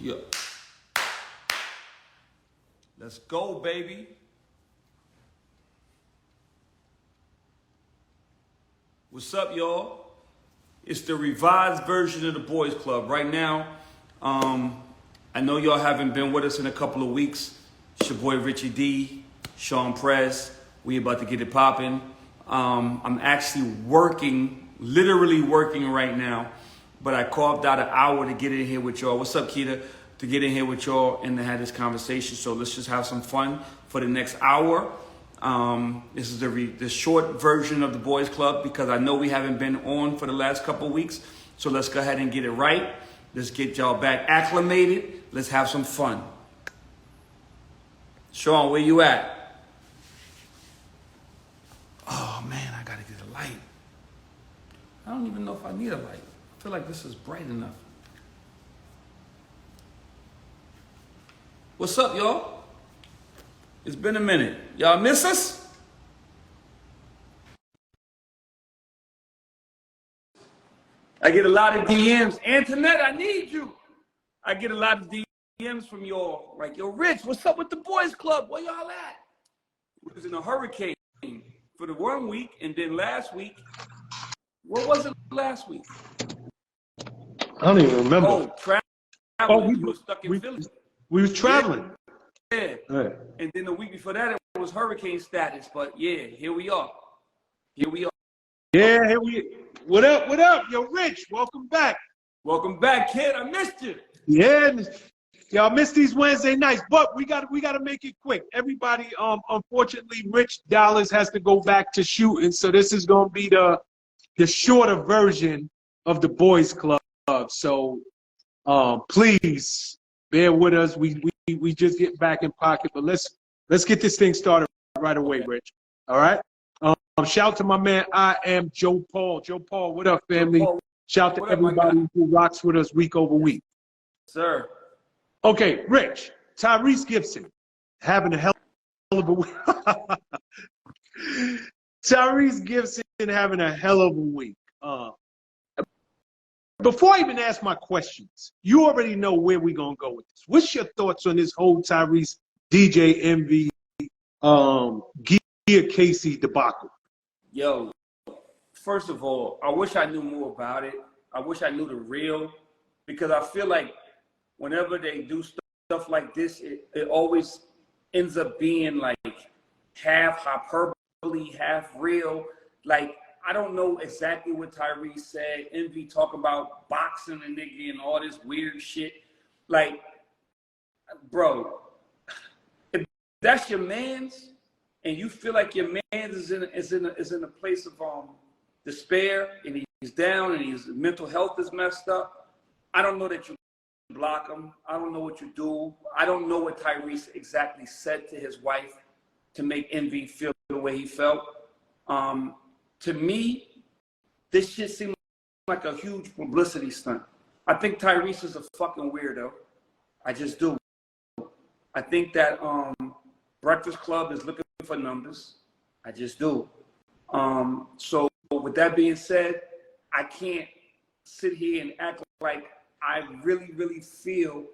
Yeah. Let's go, baby. What's up, y'all? It's the revised version of the Boys Club. Right now, I know y'all haven't been with us in a couple of weeks. It's your boy Richie D, Sean Prez. We about to get it popping. I'm actually working, literally working right now, but I carved out an hour to get in here with y'all. What's up, Keita? To get in here with y'all and to have this conversation. So let's just have some fun for the next hour. This is the short version of the Boys Club because I know we haven't been on for the last couple of weeks. So let's go ahead and get it right. Let's get y'all back acclimated. Let's have some fun. Sean, where you at? Oh man, I gotta get a light. I don't even know if I need a light. I feel like this is bright enough. What's up, y'all? It's been a minute. Y'all miss us? I get a lot of DMs. Antoinette, I need you. I get a lot of DMs from y'all. Like, yo, Rich, what's up with the Boys Club? Where y'all at? We was in a hurricane for the 1 week, and then last week, what was it last week? I don't even remember. Oh, traveling. Oh, You were stuck in Philly. We was traveling. Yeah. Yeah. And then the week before that, it was hurricane status. But yeah, here we are. Here we are. Yeah, here we. What up? What up? Yo, Rich, welcome back. Welcome back, kid. I missed you. Yeah, y'all missed these Wednesday nights, but we got to make it quick. Everybody, unfortunately, Rich Dollars has to go back to shooting, so this is gonna be the shorter version of the Boys Club. So, please bear with us. We just get back in pocket, but let's get this thing started right away, Rich. All right. Shout out to my man, I am Joe Paul. Joe Paul, what up, family? Paul, shout out to everybody who rocks with us week over week. Sir. Okay, Rich, Tyrese Gibson having a hell of a week. Tyrese Gibson having a hell of a week. Before I even ask my questions, you already know where we're going to go with this. What's your thoughts on this whole Tyrese, DJ Envy, Gia Casey debacle? Yo, first of all, I wish I knew more about it. I wish I knew the real, because I feel like whenever they do stuff like this, it always ends up being like half hyperbole, half real. Like, I don't know exactly what Tyrese said. Envy talk about boxing a nigga and all this weird shit. Like, bro, if that's your man's, and you feel like your man is in a place of despair, and he's down, and his mental health is messed up, I don't know that you block him. I don't know what you do. I don't know what Tyrese exactly said to his wife to make Envy feel the way he felt. To me, this shit seemed like a huge publicity stunt. I think Tyrese is a fucking weirdo. I just do. I think that Breakfast Club is looking for numbers. I just do. So with that being said, I can't sit here and act like I really, really feel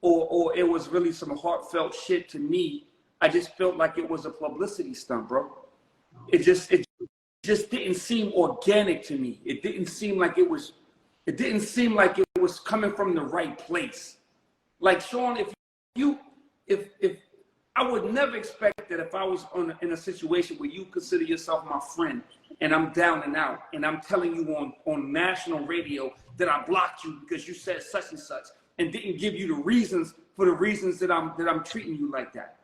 or it was really some heartfelt shit to me. I just felt like it was a publicity stunt, bro. It just didn't seem organic to me. It didn't seem like it was coming from the right place. Like, Sean, if I would never expect that if I was in a situation where you consider yourself my friend and I'm down and out and I'm telling you on national radio that I blocked you because you said such and such and didn't give you the reasons for the reasons that I'm treating you like that.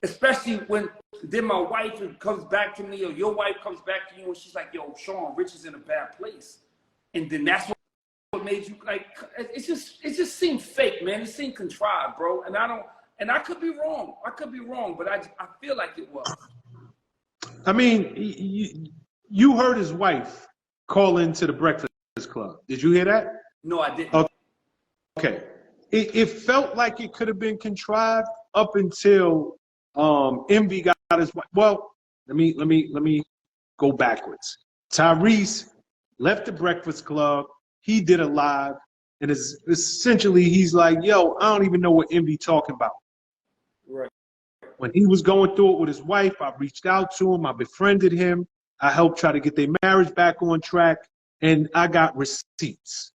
Especially when then my wife comes back to me or your wife comes back to you and she's like, yo, Sean, Rich is in a bad place. And then that's what made you like, it just seemed fake, man. It seemed contrived, bro. And I could be wrong. But I feel like it was. I mean, you heard his wife call into the Breakfast Club. Did you hear that? No, I didn't. Okay. It felt like it could have been contrived up until Envy got his wife. Well, let me go backwards. Tyrese left the Breakfast Club. He did a live. And it's essentially, he's like, yo, I don't even know what Envy talking about. Right. When he was going through it with his wife, I reached out to him. I befriended him. I helped try to get their marriage back on track. And I got receipts.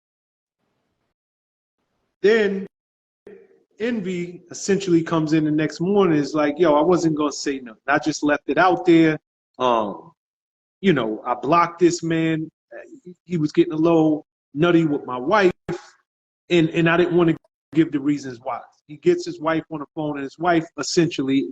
Then Envy essentially comes in the next morning and is like, yo, I wasn't going to say nothing. I just left it out there. You know, I blocked this man. He was getting a little nutty with my wife. And I didn't want to give the reasons why. He gets his wife on the phone, and his wife essentially,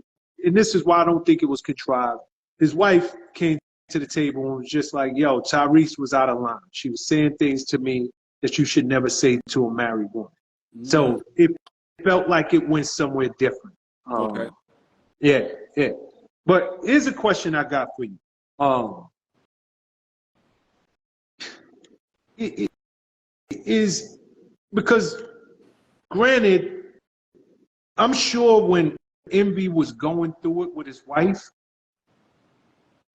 and this is why I don't think it was contrived. His wife came to the table and was just like, yo, Tyrese was out of line. She was saying things to me that you should never say to a married woman. Mm-hmm. So it felt like it went somewhere different. Okay. Yeah. But here's a question I got for you. It is because, granted, I'm sure when Envy was going through it with his wife,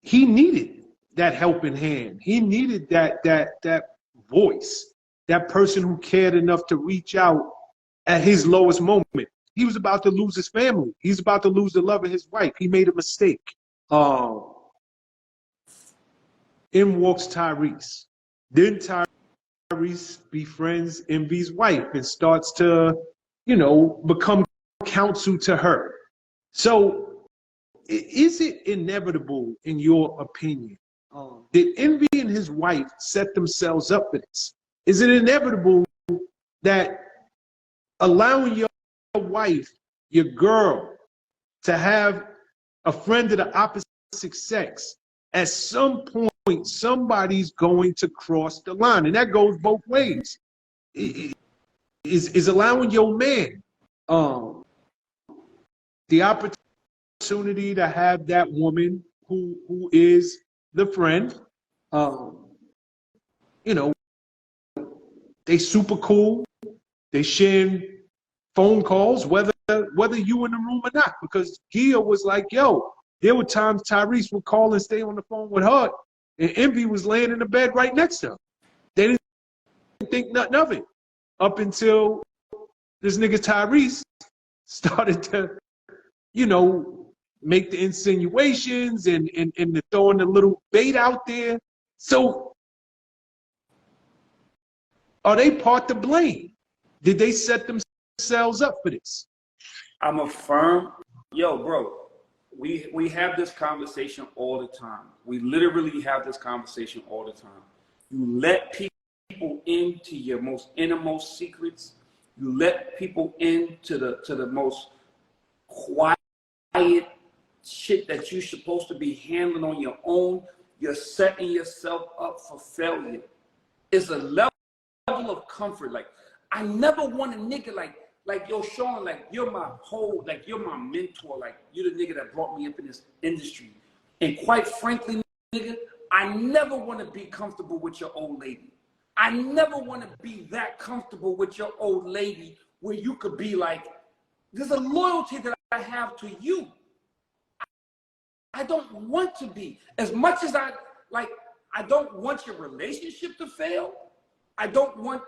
he needed that helping hand. He needed that voice, that person who cared enough to reach out at his lowest moment. He was about to lose his family. He's about to lose the love of his wife. He made a mistake. In walks Tyrese. Then Tyrese befriends Envy's wife and starts to, you know, become counsel to her. So is it inevitable, in your opinion? Did Envy and his wife set themselves up for this? Is it inevitable that allowing your wife, your girl, to have a friend of the opposite sex, at some point, somebody's going to cross the line? And that goes both ways. Is allowing your man the opportunity to have that woman who is the friend, you know, they super cool, they sharing phone calls, whether you in the room or not, because Gia was like, yo, there were times Tyrese would call and stay on the phone with her, and Envy was laying in the bed right next to her. They didn't think nothing of it up until this nigga Tyrese started to, you know, make the insinuations and the throwing the little bait out there. So are they part to blame? Did they set themselves up for this? I'm a firm, yo, bro, we have this conversation all the time. We literally have this conversation all the time. You let people into your most innermost secrets. You let people into the most quiet shit that you're supposed to be handling on your own. You're setting yourself up for failure. It's a level of comfort. Like, I never want a nigga like, yo, Sean, like, you're my whole, like, you're my mentor. Like, you're the nigga that brought me up in this industry. And quite frankly, nigga, I never want to be comfortable with your old lady. I never want to be that comfortable with your old lady where you could be like, there's a loyalty that I have to you. I don't want to be. As much as I don't want your relationship to fail. I don't want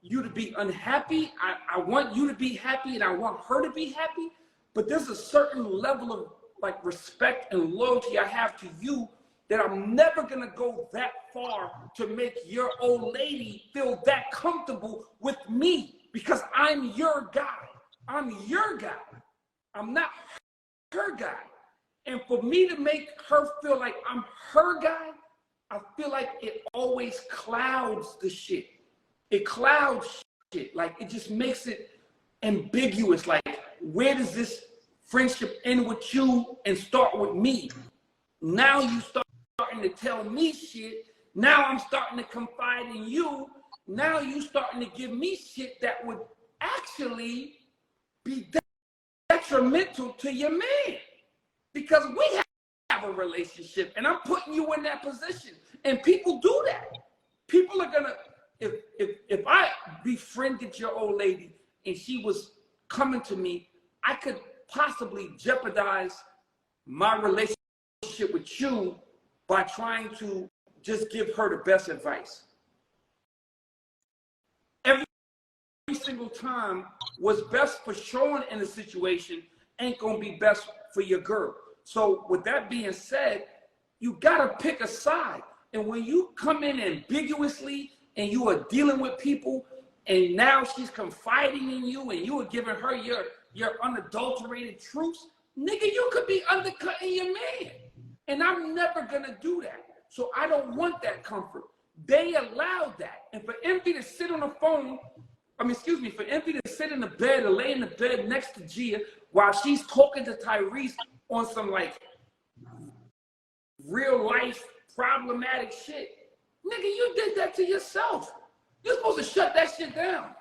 you to be unhappy. I want you to be happy and I want her to be happy. But there's a certain level of like respect and loyalty I have to you that I'm never gonna go that far to make your old lady feel that comfortable with me, because I'm your guy. I'm your guy. I'm not her guy. And for me to make her feel like I'm her guy, I feel like it always clouds the shit. It clouds shit. Like, it just makes it ambiguous. Like, where does this friendship end with you and start with me? Now you starting to tell me shit. Now I'm starting to confide in you. Now you starting to give me shit that would actually be detrimental to your man. Because we have a relationship and I'm putting you in that position. And people do that. People are gonna, if I befriended your old lady and she was coming to me, I could possibly jeopardize my relationship with you by trying to just give her the best advice. single time what's best for Sean in a situation ain't gonna be best for your girl. So with that being said, you gotta pick a side. And when you come in ambiguously and you are dealing with people and now she's confiding in you and you are giving her your unadulterated truths, nigga, you could be undercutting your man. And I'm never gonna do that. So I don't want that comfort. They allowed that. And for Envy to sit on the phone, for Envy to sit in the bed or lay in the bed next to Gia while she's talking to Tyrese on some like real life problematic shit. Nigga, you did that to yourself. You're supposed to shut that shit down.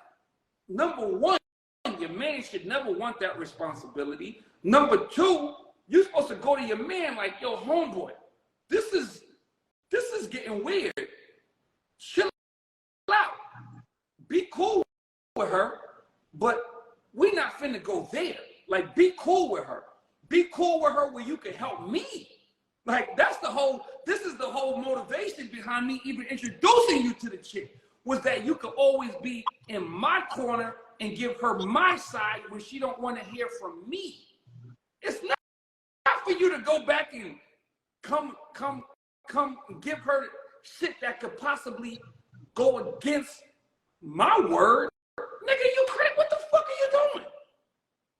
Number one, your man should never want that responsibility. Number two, you're supposed to go to your man like, yo, homeboy, this is getting weird. Chill out. Be cool with her, but we not finna go there. Like, be cool with her. Be cool with her where you can help me. Like, this is the whole motivation behind me even introducing you to the chick, was that you could always be in my corner and give her my side when she don't want to hear from me. It's not for you to go back and come give her shit that could possibly go against my word. Nigga, you crazy? What the fuck are you doing?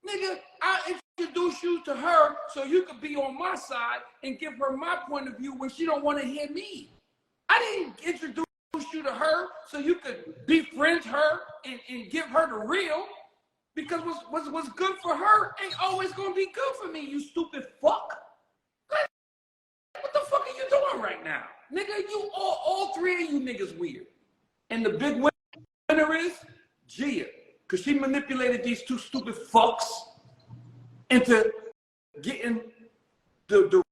Nigga, I introduce you to her so you could be on my side and give her my point of view when she don't want to hear me. I didn't introduce you to her so you could befriend her and give her the real, because what's good for her ain't always gonna be good for me, you stupid fuck. Like, what the fuck are you doing right now? Nigga, you all three of you niggas weird. And the big winner is Gia, because she manipulated these two stupid fucks into getting the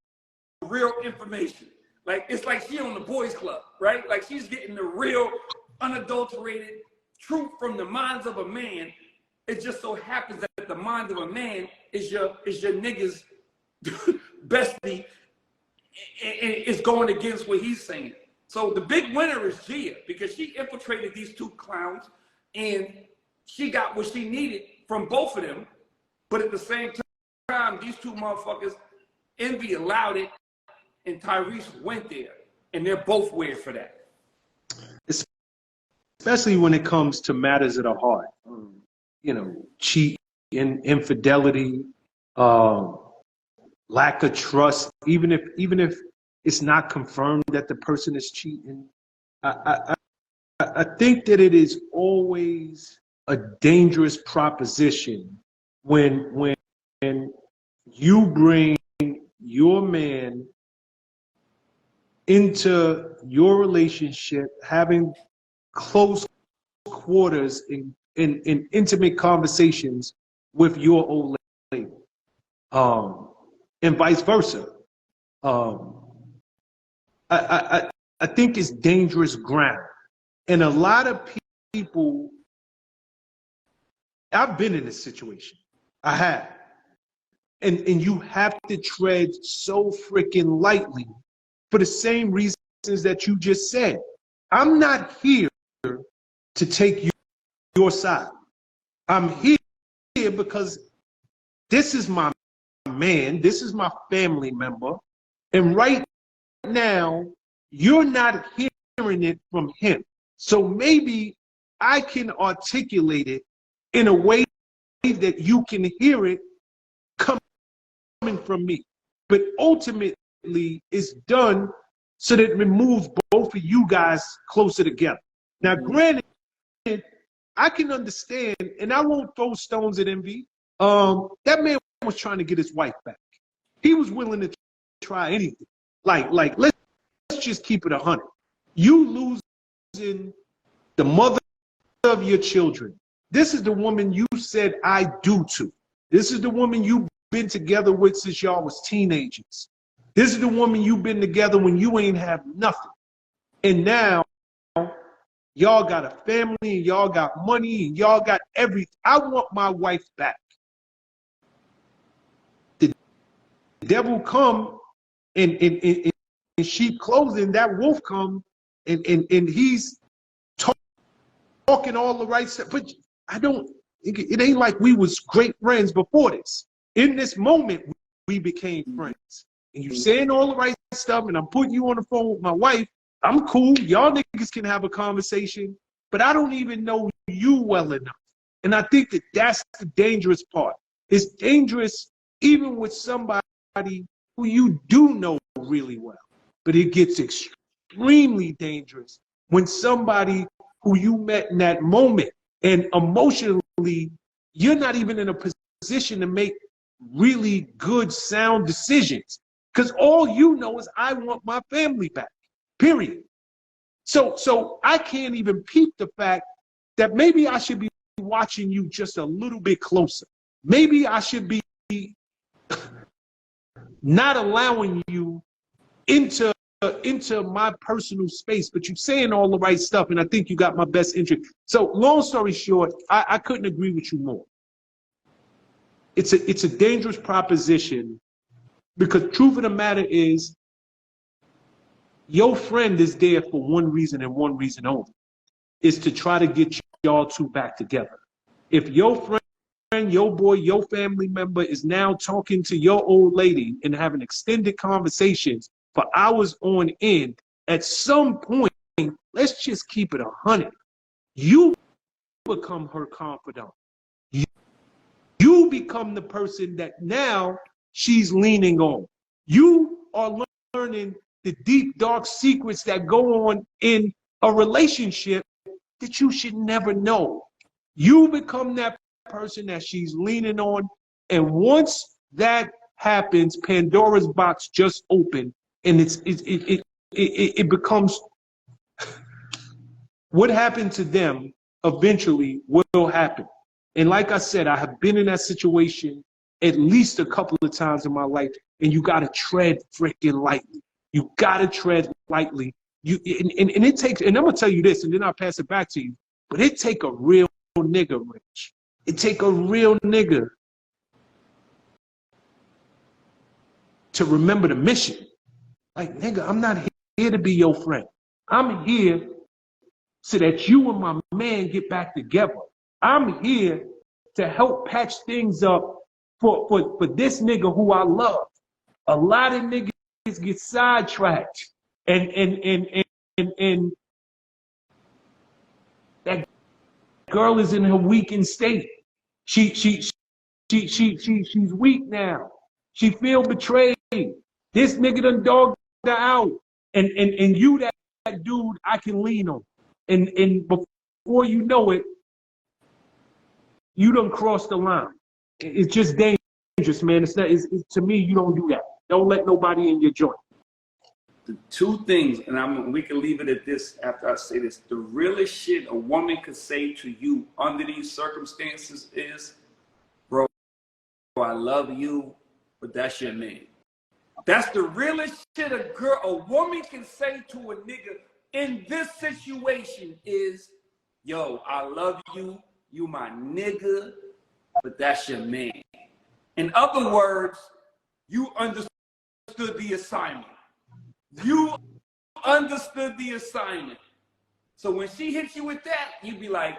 real information. Like, it's like she on the boys club, right? Like, she's getting the real, unadulterated truth from the minds of a man. It just so happens that the mind of a man is your nigga's bestie, and it's going against what he's saying. So the big winner is Gia, because she infiltrated these two clowns, and she got what she needed from both of them. But at the same time, these two motherfuckers, Envy allowed it, and Tyrese went there, and they're both weird for that. Especially when it comes to matters of the heart, you know, cheating, infidelity, lack of trust. Even if it's not confirmed that the person is cheating, I think that it is always a dangerous proposition when you bring your man into your relationship, having close quarters in intimate conversations with your old lady, and vice versa. I think it's dangerous ground, and a lot of people. I've been in this situation. I have, and you have to tread so freaking lightly for the same reasons that you just said. I'm not here to take your side. I'm here because this is my man, this is my family member, and right now you're not hearing it from him. So maybe I can articulate it in a way that you can hear it coming from me. But ultimately, it's done so that it moves both of you guys closer together. Now, granted, I can understand, and I won't throw stones at Envy. That man was trying to get his wife back. He was willing to try anything. Like let's just keep it 100. You losing the mother of your children. This is the woman you said I do to. This is the woman you've been together with since y'all was teenagers. This is the woman you've been together when you ain't have nothing. And now y'all got a family, and y'all got money, and y'all got everything. I want my wife back. The devil come in sheep clothing, that wolf come and he's talking all the right stuff. But it ain't like we was great friends before this. In this moment, we became friends. And you saying all the right stuff, and I'm putting you on the phone with my wife. I'm cool. Y'all niggas can have a conversation, but I don't even know you well enough. And I think that that's the dangerous part. It's dangerous even with somebody who you do know really well. But it gets extremely dangerous when somebody who you met in that moment and emotionally, you're not even in a position to make really good, sound decisions. Because all you know is I want my family back, period. So I can't even peep the fact that maybe I should be watching you just a little bit closer. Maybe I should be not allowing you into my personal space, but you're saying all the right stuff, and I think you got my best interest. So long story short, I couldn't agree with you more. It's a dangerous proposition because truth of the matter is your friend is there for one reason and one reason only, is to try to get y'all two back together. If your friend, your boy, your family member is now talking to your old lady and having extended conversations for hours on end, at some point, let's just keep it 100. You become her confidant. You become the person that now she's leaning on. You are learning the deep, dark secrets that go on in a relationship that you should never know. You become that person that she's leaning on. And once that happens, Pandora's box just opened, and it becomes what happened to them eventually will happen. And like I said, I have been in that situation at least a couple of times in my life, and you got to tread freaking lightly. You got to tread lightly. And it takes, and I'm going to tell you this, and then I'll pass it back to you, but it take a real nigga, Rich. It take a real nigga to remember the mission. Like, nigga, I'm not here to be your friend. I'm here so that you and my man get back together. I'm here to help patch things up for this nigga who I love. A lot of niggas get sidetracked and that girl is in her weakened state. She's weak now. She feel betrayed. This nigga done dogged her out. And you that dude I can lean on. And before you know it, you done crossed the line. It's just dangerous, man. To me, you don't do that. Don't let nobody in your joint. The two things, and we can leave it at this after I say this. The realest shit a woman could say to you under these circumstances is, bro, I love you, but that's your name. That's the realest shit a woman can say to a nigga in this situation is, yo, I love you, you my nigga, but that's your man. In other words, you understood the assignment. You understood the assignment. So when she hits you with that, you be like,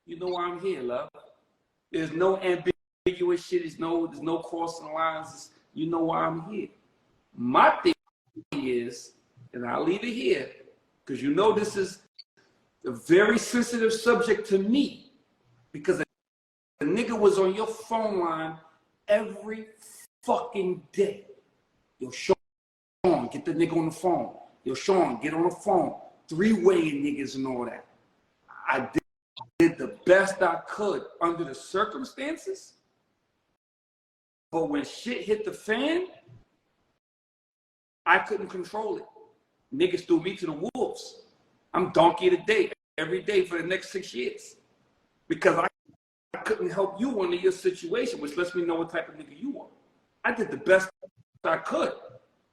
you know why I'm here, love. There's no ambiguous shit. There's no crossing lines. You know why I'm here. My thing is, and I'll leave it here, because you know this is a very sensitive subject to me, because the nigga was on your phone line every fucking day. Yo, Sean, get the nigga on the phone. Yo, Sean, get on the phone. Three-way niggas and all that. I did the best I could under the circumstances. But when shit hit the fan, I couldn't control it. Niggas threw me to the wolves. I'm donkey of the day every day for the next 6 years. Because I couldn't help you under your situation, which lets me know what type of nigga you are. I did the best I could.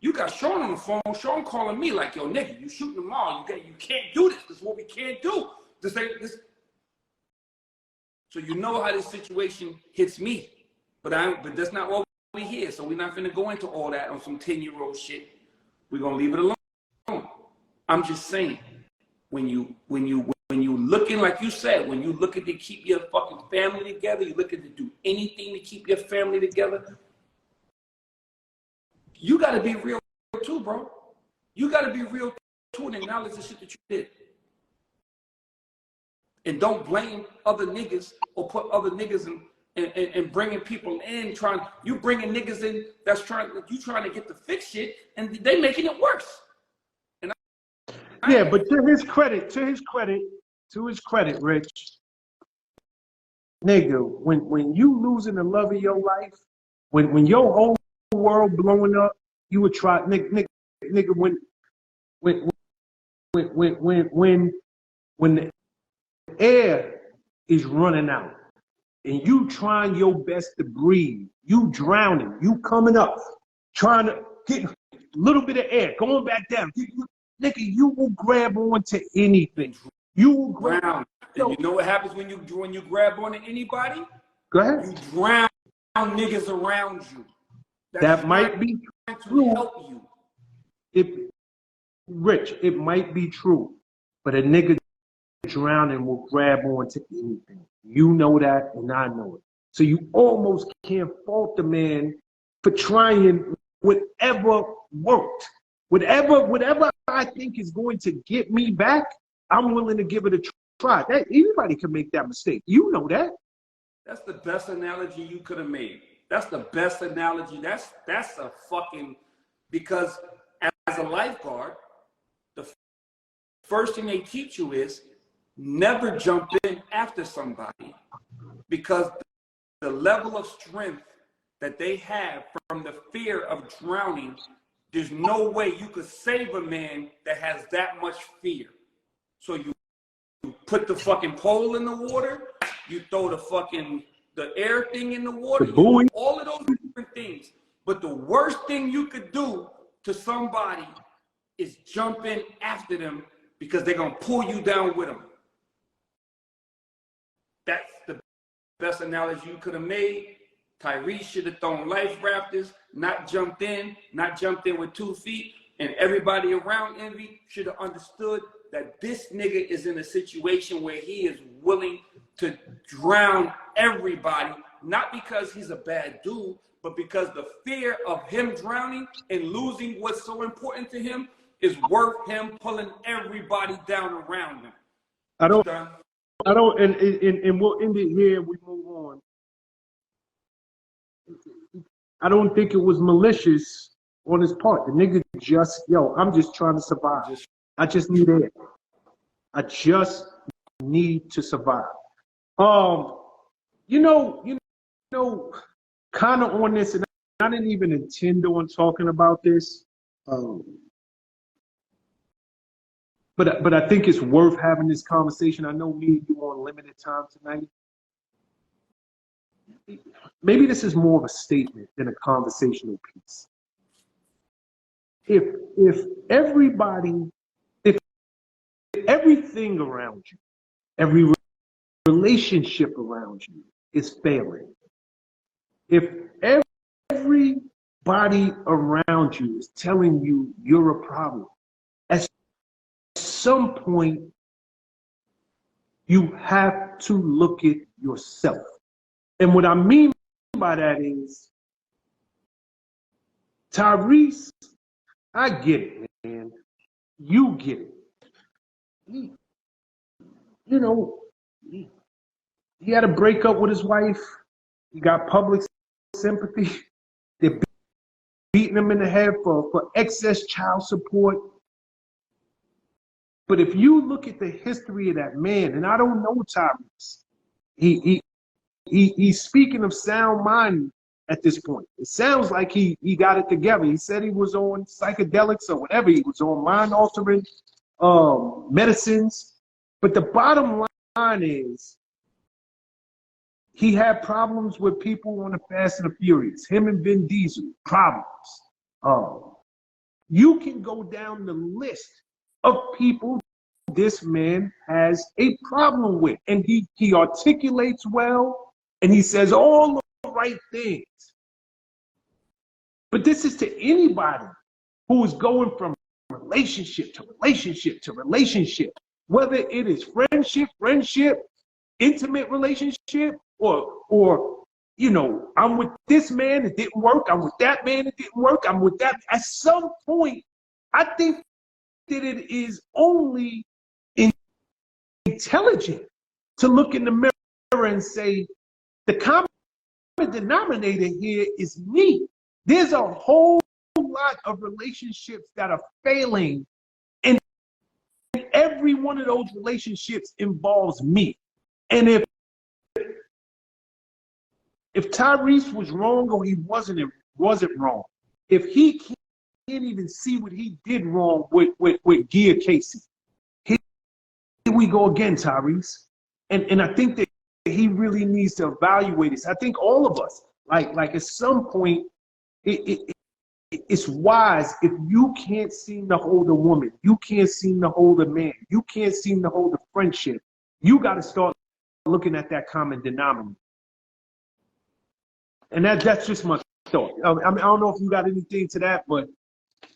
You got Sean on the phone. Sean calling me like, yo, nigga, you shooting them all. You can't do this. This is what we can't do. This ain't this. So you know how this situation hits me. But that's not what we here. So we're not gonna go into all that on some 10-year-old shit. We're gonna leave it alone. I'm just saying, when you when you looking, like you said, when you looking to keep your fucking family together, you looking to do anything to keep your family together, you got to be real too, bro. You got to be real too and acknowledge the shit that you did. And don't blame other niggas or put other niggas in and bringing people in, you bringing niggas in that's trying to get to fix shit, and they making it worse. And yeah, but to his credit, Rich, nigga, when you losing the love of your life, when your whole world blowing up, you would try, nigga, when the air is running out and you trying your best to breathe, you drowning, you coming up, trying to get a little bit of air, going back down, nigga, you will grab onto anything. You will drown. And you know what happens when you grab onto anybody? Go ahead. You drown niggas around you. That might be true. Help you. Rich, it might be true, but a nigga drowning will grab onto anything. You know that, and I know it. So you almost can't fault the man for trying whatever worked. Whatever I think is going to get me back, I'm willing to give it a try. Anybody can make that mistake. You know that. That's the best analogy you could have made. That's the best analogy. That's a fucking, because as a lifeguard, the first thing they teach you is never jump in after somebody, because the level of strength that they have from the fear of drowning, there's no way you could save a man that has that much fear. So you put the fucking pole in the water, you throw the air thing in the water, you do all of those different things. But the worst thing you could do to somebody is jump in after them, because they're gonna pull you down with them. That's the best analogy you could have made. Tyrese should have thrown life rafters, not jumped in with 2 feet, and everybody around Envy should have understood that this nigga is in a situation where he is willing to drown everybody, not because he's a bad dude, but because the fear of him drowning and losing what's so important to him is worth him pulling everybody down around him. And we'll end it here and we move on. I don't think it was malicious on his part. The nigga I'm just trying to survive. I just need air. I just need to survive. You know, kind of on this, and I didn't even intend on talking about this. But I think it's worth having this conversation. I know me and you on limited time tonight. Maybe this is more of a statement than a conversational piece. If everything around you, every relationship around you is failing, if everybody around you is telling you you're a problem, at some point you have to look at yourself. And what I mean by that is, Tyrese, I get it, man. You get it. He had a breakup with his wife. He got public sympathy. They're beating him in the head for excess child support. But if you look at the history of that man, and I don't know Tyrese, he's speaking of sound mind at this point. It sounds like he got it together. He said he was on psychedelics or whatever. He was on mind-altering medicines. But the bottom line is, he had problems with people on the Fast and the Furious. Him and Vin Diesel, problems. You can go down the list of people this man has a problem with. And he articulates well, and he says all the right things. But this is to anybody who is going from relationship to relationship to relationship. whether it is friendship, intimate relationship, or you know, I'm with this man, it didn't work. I'm with that man, it didn't work. I'm with that. At some point, I think that it is only intelligent to look in the mirror and say, the common denominator here is me. There's a whole lot of relationships that are failing, and every one of those relationships involves me. And if Tyrese was wrong or he wasn't wrong, if he can't even see what he did wrong with Gia Casey, here we go again, Tyrese. And I think that he really needs to evaluate this. I think all of us, like at some point, it's wise. If you can't seem to hold a woman, you can't seem to hold a man, you can't seem to hold a friendship, you got to start looking at that common denominator. And that's just my thought. I mean, I don't know if you got anything to that, but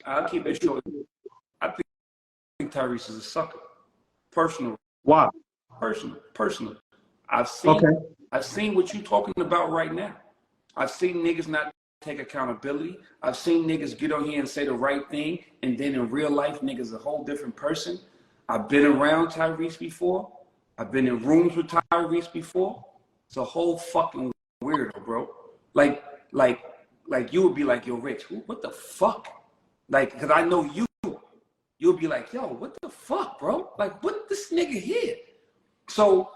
I'll keep it short. I think Tyrese is a sucker. Personal. Why? Personal. I've seen what you're talking about right now. I've seen niggas not take accountability. I've seen niggas get on here and say the right thing, and then in real life, niggas a whole different person. I've been around Tyrese before. I've been in rooms with Tyrese before. It's a whole fucking weirdo, bro. Like you would be like, yo, Rich, what the fuck? Like, because I know you. You'll be like, yo, what the fuck, bro? Like, what this nigga here? So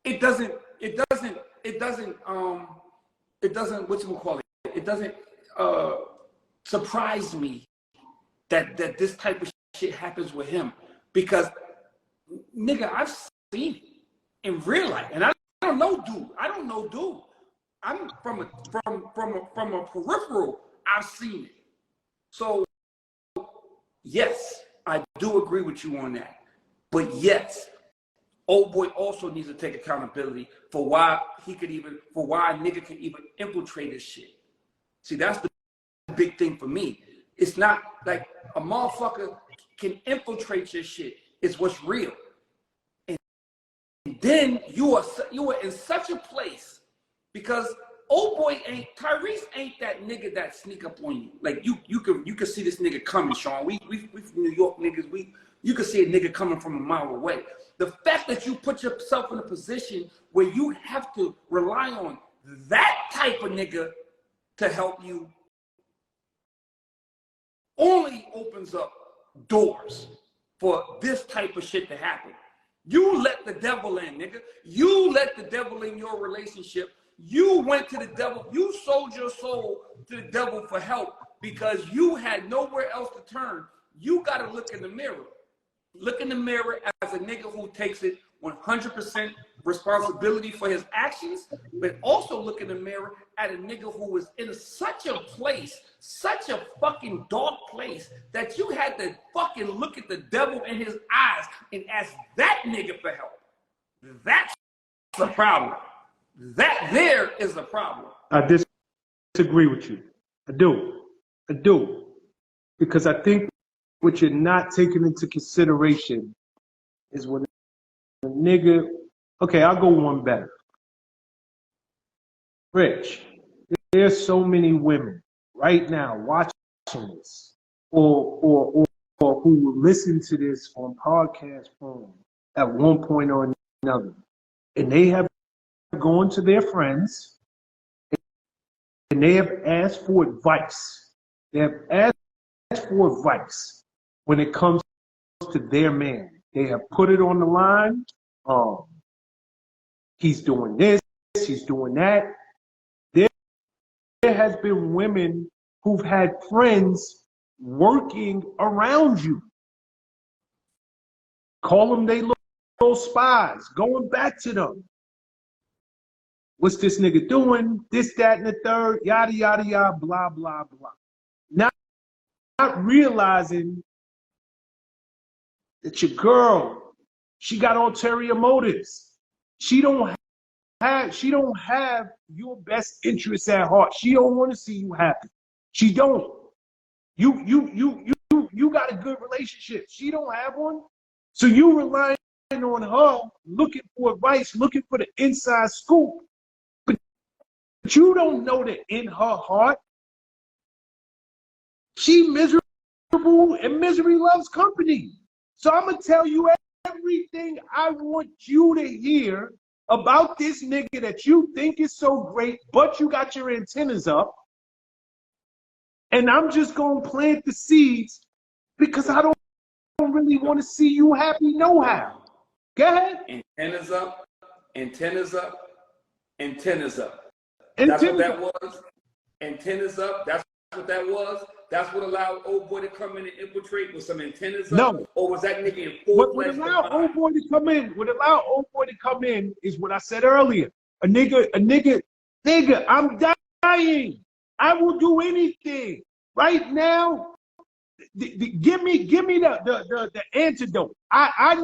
it doesn't, whatchamacallit, it doesn't surprise me that this type of shit happens with him, because nigga, I've seen it in real life, and I don't know dude. I'm from a peripheral. I've seen it. So yes, I do agree with you on that. But yes, old boy also needs to take accountability for why a nigga can even infiltrate this shit. See, that's the big thing for me. It's not like a motherfucker can infiltrate your shit. It's what's real. And then you are in such a place, because old boy Tyrese ain't that nigga that sneak up on you. Like you can see this nigga coming, Sean. We from New York niggas, you can see a nigga coming from a mile away. The fact that you put yourself in a position where you have to rely on that type of nigga to help you only opens up doors for this type of shit to happen. You let the devil in, nigga. You let the devil in your relationship. You went to the devil. You sold your soul to the devil for help because you had nowhere else to turn. You got to look in the mirror. Look in the mirror as a nigga who takes it 100% responsibility for his actions, but also look in the mirror at a nigga who was in such a place, such a fucking dark place, that you had to fucking look at the devil in his eyes and ask that nigga for help. That's the problem. That there is the problem. I disagree with you. I do. Because I think what you're not taking into consideration is when a nigga, okay, I'll go one better. Rich, there's so many women right now watching this or who listen to this on podcast form at one point or another, and they have gone to their friends and they have asked for advice. They have asked for advice when it comes to their man. They have put it on the line. He's doing this, he's doing that. There has been women who've had friends working around you. Call them they little spies, going back to them. What's this nigga doing? This, that, and the third, yada, yada, yada, blah, blah, blah. Not realizing that your girl, she got ulterior motives. She don't have your best interests at heart. She don't want to see you happy. She don't. You got a good relationship. She don't have one. So you relying on her, looking for advice, looking for the inside scoop. But you don't know that in her heart, she miserable, and misery loves company. So I'm going to tell you everything I want you to hear about this nigga that you think is so great, but you got your antennas up. And I'm just going to plant the seeds because I don't really want to see you happy no how. Go ahead. Antennas up, antennas up, antennas up. Antennas That's what that was. Antennas up, that's what that was. That's what allowed old boy to come in and infiltrate with some antennas up? No. Or was that nigga in full What would fledged allow divide? old boy to come in? What allow old boy to come in is what I said earlier. A nigga, I'm dying. I will do anything. Right now, give me the antidote. I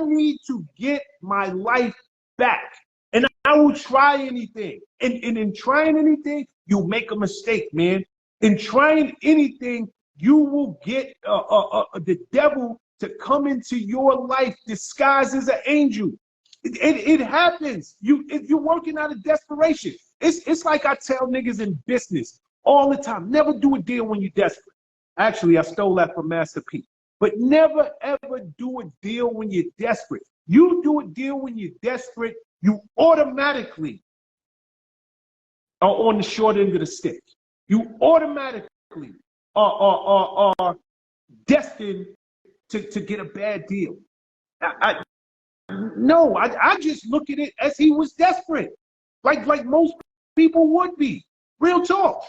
need to get my life back. And I will try anything. And in trying anything, you'll make a mistake, man. In trying anything, you will get the devil to come into your life disguised as an angel. It happens. You're working out of desperation. It's like I tell niggas in business all the time. Never do a deal when you're desperate. Actually, I stole that from Master P. But never, ever do a deal when you're desperate. You do a deal when you're desperate, you automatically are on the short end of the stick. You automatically are destined to get a bad deal. I just look at it as he was desperate, like most people would be. Real talk.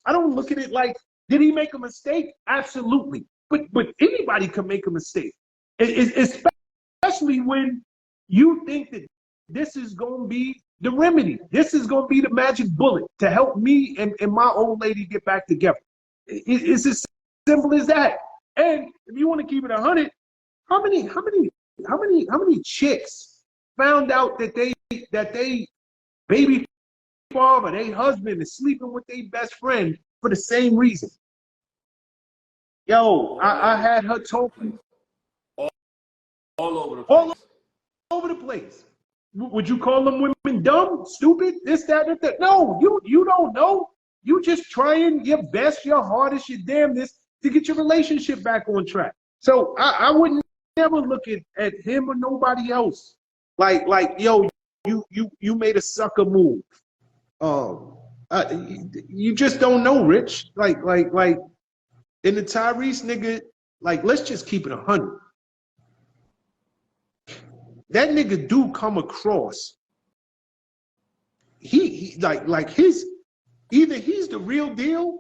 I don't look at it like, did he make a mistake? Absolutely. But anybody can make a mistake, especially when you think that this is going to be the remedy. This is going to be the magic bullet to help me and my old lady get back together. It's as simple as that. And if you want to keep it 100, how many chicks found out that they baby father, their husband is sleeping with their best friend for the same reason? Yo, I had her talking All over the place. All over the place. Would you call them women dumb, stupid, this, that, and that? No, you don't know. You just trying your best, your hardest, your damnedest to get your relationship back on track. So I wouldn't never look at him or nobody else like yo, you made a sucker move. You just don't know, Rich. Like in the Tyrese nigga, like, let's just keep it 100. That nigga do come across. He like his, either he's the real deal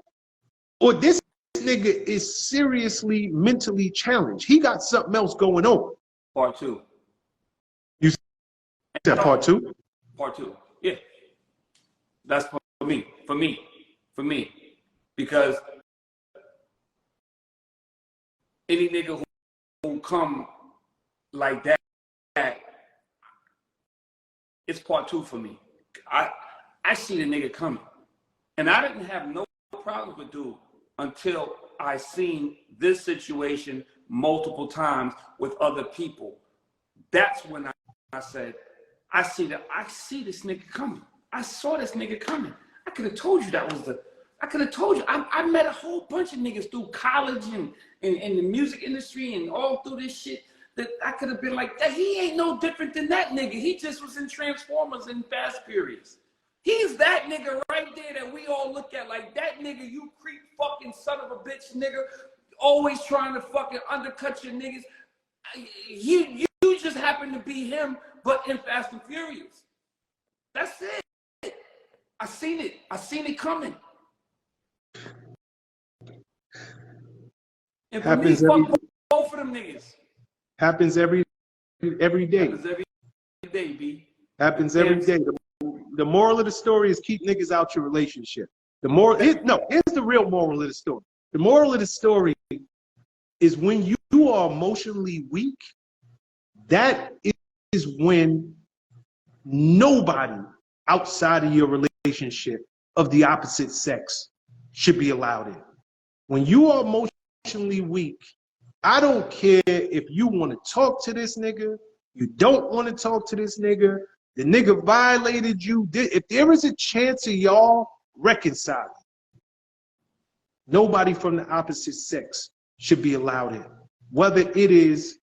or this nigga is seriously mentally challenged. He got something else going on. Part two. You said part two? Part two. Yeah. That's for me. Because any nigga who come like that, it's part two for me. I see the nigga coming. And I didn't have no problems with dude until I seen this situation multiple times with other people. That's when I said, I see this nigga coming. I saw this nigga coming. I could have told you I could have told you. I met a whole bunch of niggas through college and in the music industry and all through this shit that I could have been like, he ain't no different than that nigga. He just was in Transformers and Fast Furious. He's that nigga right there that we all look at like, that nigga, you creep fucking son of a bitch nigga, always trying to fucking undercut your niggas. You just happen to be him, but in Fast and Furious. That's it. I seen it coming. And for me, fuck both of them niggas. Happens every day. Happens every day, B. Happens every day. The moral of the story is keep niggas out your relationship. Here's the real moral of the story. The moral of the story is when you are emotionally weak, that is when nobody outside of your relationship of the opposite sex should be allowed in. When you are emotionally weak, I don't care if you want to talk to this nigga, You don't want to talk to this nigga. The nigga violated you. If there is a chance of y'all reconciling, nobody from the opposite sex should be allowed in. Whether it is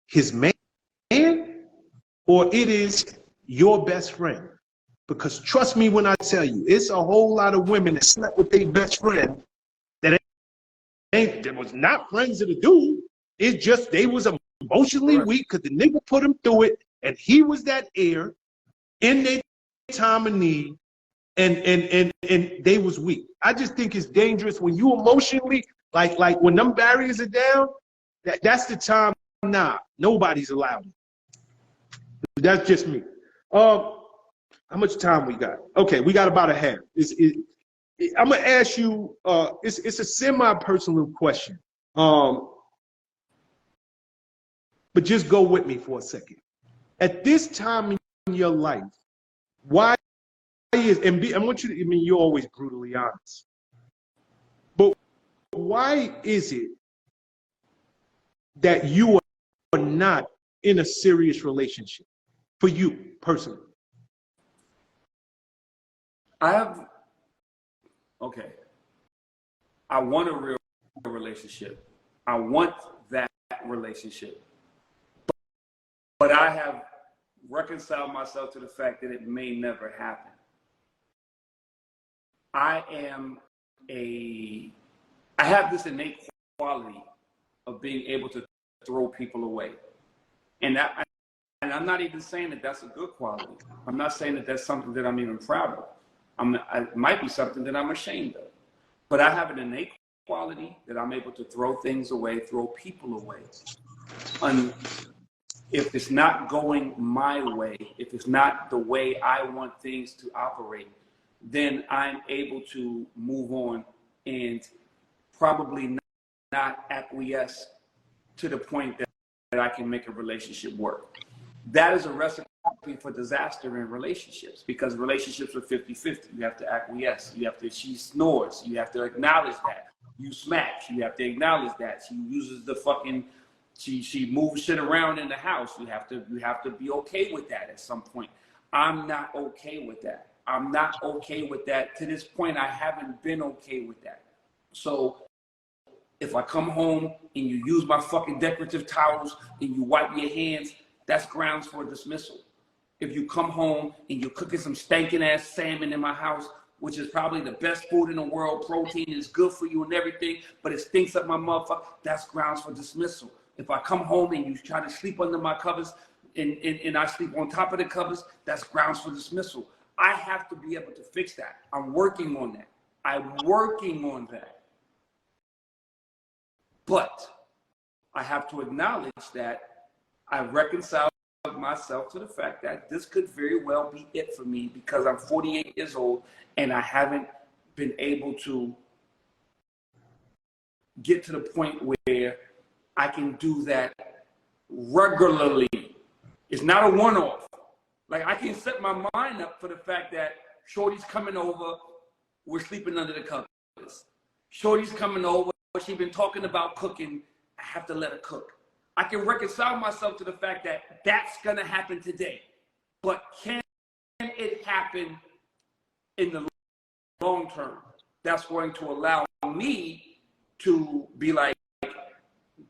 his man or it is your best friend. Because trust me when I tell you, it's a whole lot of women that slept with their best friend that was not friends of the dude. It's just they was emotionally weak because the nigga put him through it, and he was that heir in their time of need, and they was weak. I just think it's dangerous when you emotionally, like when them barriers are down, that's the time. Nah, nobody's allowed it. That's just me. How much time we got? Okay, we got about a half. I'm gonna ask you. It's a semi-personal question. But just go with me for a second. At this time in your life, why is I want you to. I mean, you're always brutally honest. But why is it that you are not in a serious relationship for you personally? I want a real relationship. I want that relationship. But I have reconciled myself to the fact that it may never happen. I have this innate quality of being able to throw people away. And I'm not even saying that that's a good quality. I'm not saying that that's something that I'm even proud of. It might be something that I'm ashamed of. But I have an innate quality that I'm able to throw things away, throw people away. If it's not going my way, if it's not the way I want things to operate, then I'm able to move on and probably not acquiesce to the point that I can make a relationship work. That is a recipe for disaster in relationships, because relationships are 50-50. You have to acquiesce. She snores. You have to acknowledge that. You smack. You have to acknowledge that. She uses the fucking, she moves shit around in the house. You have to be okay with that at some point. I'm not okay with that. I'm not okay with that. To this point, I haven't been okay with that. So if I come home and you use my fucking decorative towels and you wipe your hands, that's grounds for dismissal. If you come home and you're cooking some stinking ass salmon in my house, which is probably the best food in the world, protein is good for you and everything, but it stinks up my motherfucker, that's grounds for dismissal. If I come home and you try to sleep under my covers and I sleep on top of the covers, that's grounds for dismissal. I have to be able to fix that. I'm working on that. I'm working on that. But I have to acknowledge that I reconciled myself to the fact that this could very well be it for me, because I'm 48 years old and I haven't been able to get to the point where I can do that regularly. It's not a one-off. Like, I can set my mind up for the fact that Shorty's coming over, we're sleeping under the covers. Shorty's coming over, she's been talking about cooking, I have to let her cook. I can reconcile myself to the fact that that's gonna happen today. But can it happen in the long term? That's going to allow me to be like,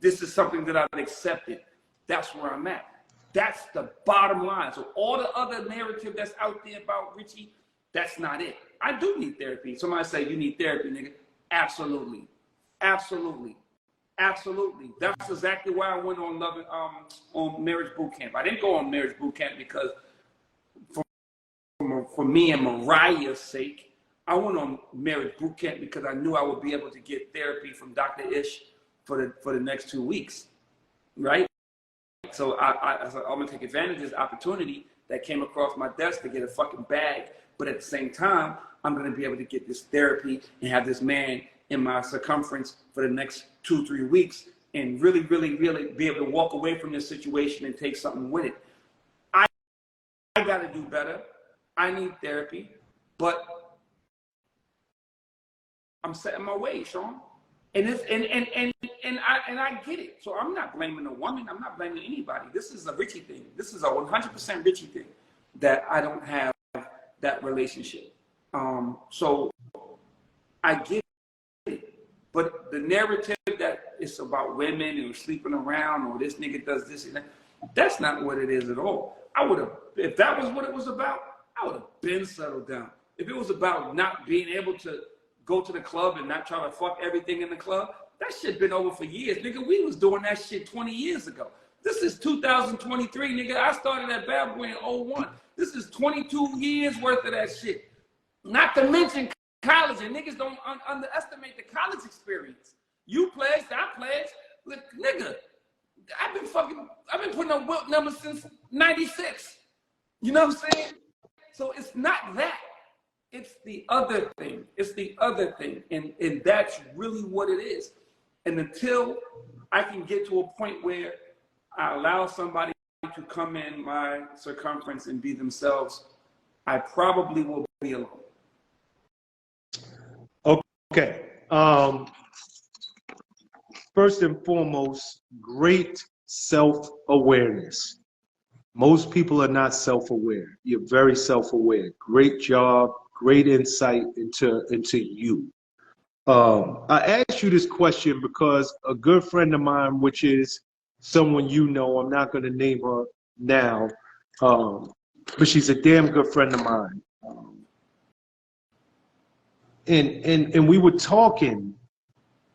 this is something that I've accepted. That's where I'm at. That's the bottom line. So all the other narrative that's out there about Richie, that's not it. I do need therapy. Somebody say, you need therapy, nigga. Absolutely. Absolutely. Absolutely. That's exactly why I went on on Marriage Boot Camp. I didn't go on Marriage Boot Camp because for me and Mariah's sake. I went on Marriage Boot Camp because I knew I would be able to get therapy from Dr. Ish for the next 2 weeks, right? So I said, I'm gonna take advantage of this opportunity that came across my desk to get a fucking bag. But at the same time, I'm gonna be able to get this therapy and have this man in my circumference for the next 2-3 weeks and really, really, really be able to walk away from this situation and take something with it. I gotta do better. I need therapy, but I'm setting my ways, Sean. And it's and I get it. So I'm not blaming the woman. I'm not blaming anybody. This is a Richie thing. This is a 100% Richie thing that I don't have that relationship. So I get it. But the narrative that it's about women and sleeping around or this nigga does this and that, that's not what it is at all. I would have, if that was what it was about, I would have been settled down. If it was about not being able to go to the club and not try to fuck everything in the club, that shit been over for years. Nigga, we was doing that shit 20 years ago. This is 2023, nigga. I started at Bad Boy in 01. This is 22 years worth of that shit. Not to mention college, and niggas don't underestimate the college experience. You pledged, I pledged. Look, nigga, I've been putting up Wilt numbers since 96. You know what I'm saying? So it's not that. It's the other thing. It's the other thing. And that's really what it is. And until I can get to a point where I allow somebody to come in my circumference and be themselves, I probably will be alone. Okay. First and foremost, great self-awareness. Most people are not self-aware. You're very self-aware. Great job. Great insight into you. I asked you this question because a good friend of mine, which is someone you know, I'm not going to name her now, but she's a damn good friend of mine. And we were talking,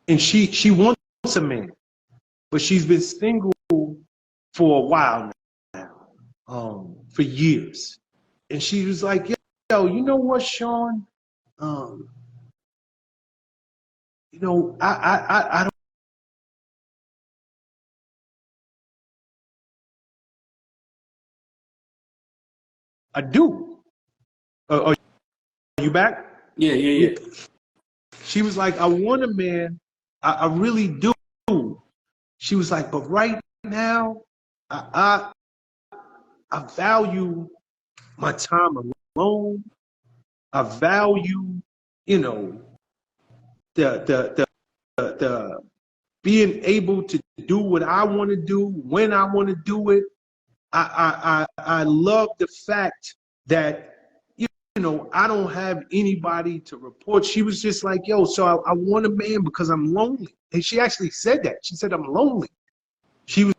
and she wants a man, but she's been single for a while now, for years. And she was like, yo, you know what, Sean? You know, I don't. I do. Are you back? Yeah. She was like, I want a man. I really do. She was like, but right now, I value my time alone. I value, you know, the being able to do what I want to do when I want to do it. I love the fact that, you know, I don't have anybody to report. She was just like, yo, so I want a man because I'm lonely. And she actually said that. She said, I'm lonely. She was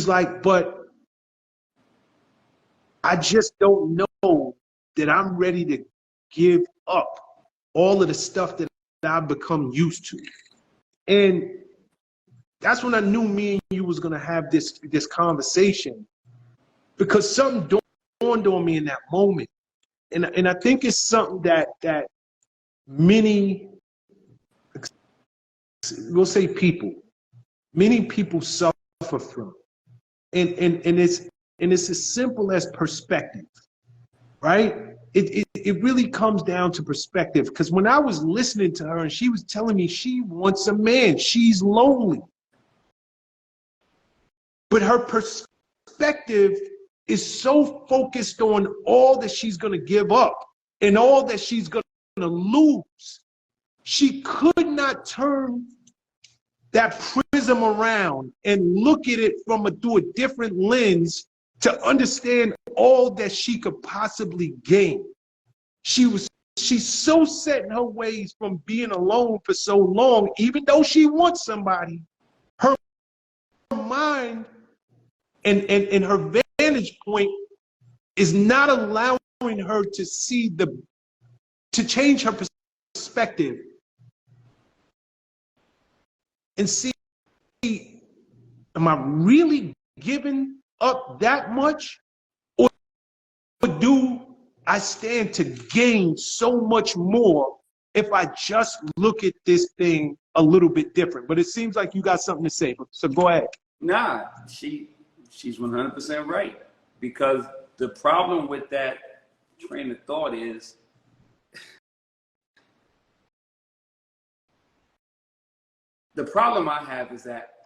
like, but I just don't know that I'm ready to give up all of the stuff that I've become used to. And that's when I knew me and you was gonna have this conversation, because something dawned on me in that moment. And I think it's something that many, we'll say many people suffer from. And it's as simple as perspective, right? It really comes down to perspective, because when I was listening to her and she was telling me she wants a man, she's lonely. But her perspective is so focused on all that she's going to give up and all that she's going to lose. She could not turn that prism around and look at it through a different lens to understand all that she could possibly gain. She's so set in her ways from being alone for so long, even though she wants somebody, her mind and her vantage point is not allowing her to see to change her perspective and see, am I really giving up that much, or do I stand to gain so much more if I just look at this thing a little bit different? But it seems like you got something to say, so go ahead. Nah, she's 100% right, because the problem with that train of thought is the problem I have is that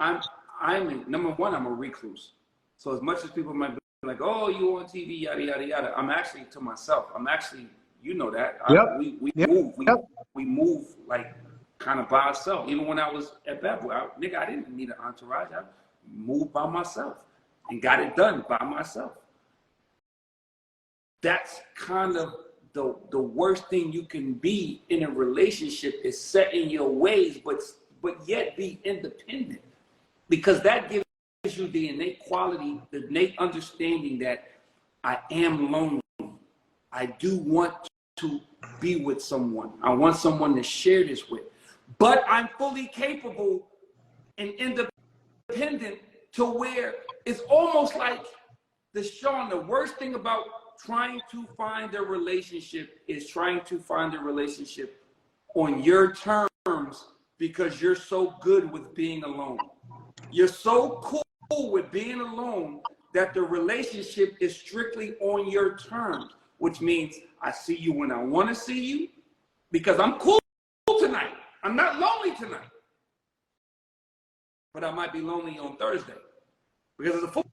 number one, I'm a recluse. So as much as people might be like, oh, you on TV, yada, yada, yada, I'm actually to myself. I'm actually, you know that. Yep. We move like kind of by herself. Even when I was at Bad Boy, nigga, I didn't need an entourage. I moved by myself and got it done by myself. That's kind of the worst thing you can be in a relationship, is set in your ways, but yet be independent, because that gives you the innate quality, the innate understanding that I am lonely. I do want to be with someone. I want someone to share this with, but I'm fully capable and independent to where it's almost like Deshaun, the worst thing about trying to find a relationship is trying to find a relationship on your terms, because you're so good with being alone. You're so cool with being alone that the relationship is strictly on your terms, which means I see you when I want to see you because I'm cool tonight. I'm not lonely tonight. But I might be lonely on Thursday because there's a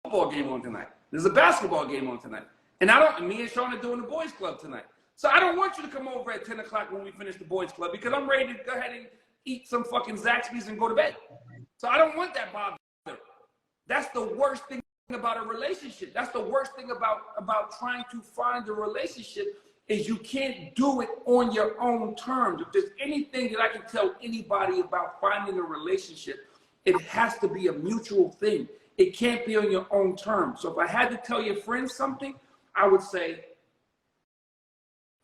football game on tonight. There's a basketball game on tonight. And me and Sean are doing the boys club tonight. So I don't want you to come over at 10 o'clock when we finish the boys club, because I'm ready to go ahead and eat some fucking Zaxby's and go to bed. So I don't want that bother. That's the worst thing about a relationship. That's the worst thing about trying to find a relationship, is you can't do it on your own terms. If there's anything that I can tell anybody about finding a relationship, it has to be a mutual thing. It can't be on your own terms. So if I had to tell your friends something, I would say,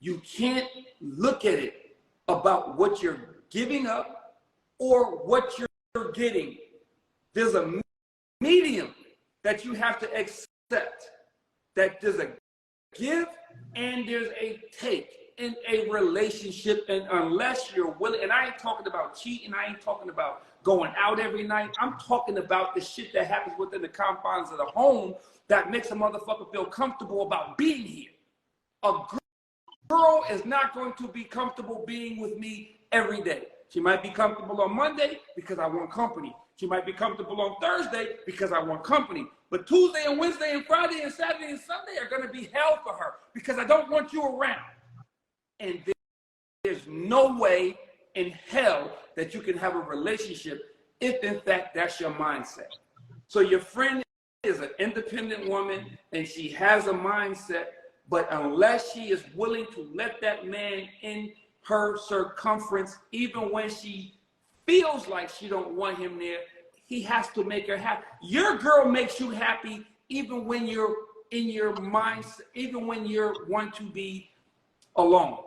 you can't look at it about what you're giving up or what you're getting. There's a medium that you have to accept, that there's a give and there's a take in a relationship. And unless you're willing, and I ain't talking about cheating, I ain't talking about going out every night, I'm talking about the shit that happens within the confines of the home that makes a motherfucker feel comfortable about being here. A girl is not going to be comfortable being with me every day. She might be comfortable on Monday because I want company. She might be comfortable on Thursday because I want company. But Tuesday and Wednesday and Friday and Saturday and Sunday are going to be hell for her because I don't want you around. And there's no way in hell that you can have a relationship if, in fact, that's your mindset. So your friend is an independent woman and she has a mindset, but unless she is willing to let that man in her circumference, even when she feels like she don't want him there, he has to make her happy. Your girl makes you happy even when you're in your mindset, even when you want to be alone.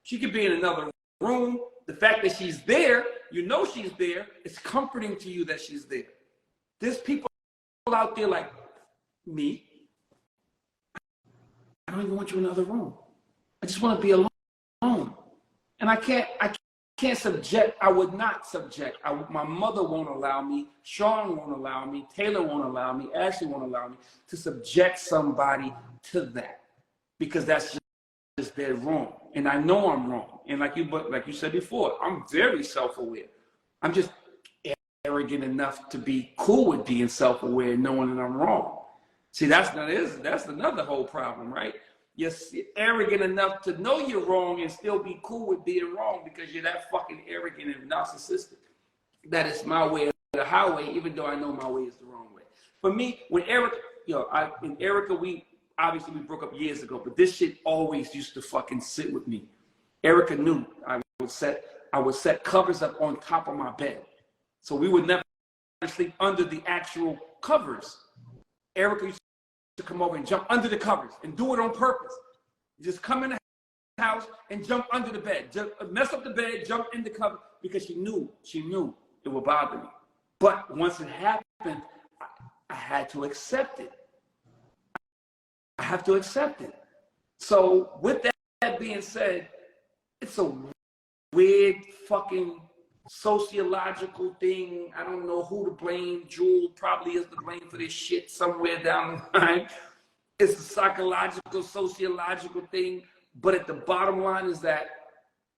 She could be in another room. The fact that she's there, you know she's there, it's comforting to you that she's there. There's people out there like me. I don't even want you in another room. I just want to be alone. And I would not subject. My mother won't allow me, Sean won't allow me, Taylor won't allow me, Ashley won't allow me to subject somebody to that, because that's just dead wrong. And I know I'm wrong. And like you said before, I'm very self-aware. I'm just arrogant enough to be cool with being self-aware, knowing that I'm wrong. See, that's another whole problem, right? You're arrogant enough to know you're wrong and still be cool with being wrong because you're that fucking arrogant and narcissistic. That is my way or the highway, even though I know my way is the wrong way. For me, when Erica, we broke up years ago, but this shit always used to fucking sit with me. Erica knew I would set covers up on top of my bed. So we would never sleep under the actual covers. Erica used to come over and jump under the covers and do it on purpose. Just come in the house and jump under the bed, just mess up the bed, jump in the cover, because she knew it would bother me. But once it happened, I had to accept it. I have to accept it. So with that being said, it's a weird fucking sociological thing. I don't know who to blame. Jewel probably is to blame for this shit somewhere down the line. It's a psychological, sociological thing. But at the bottom line is that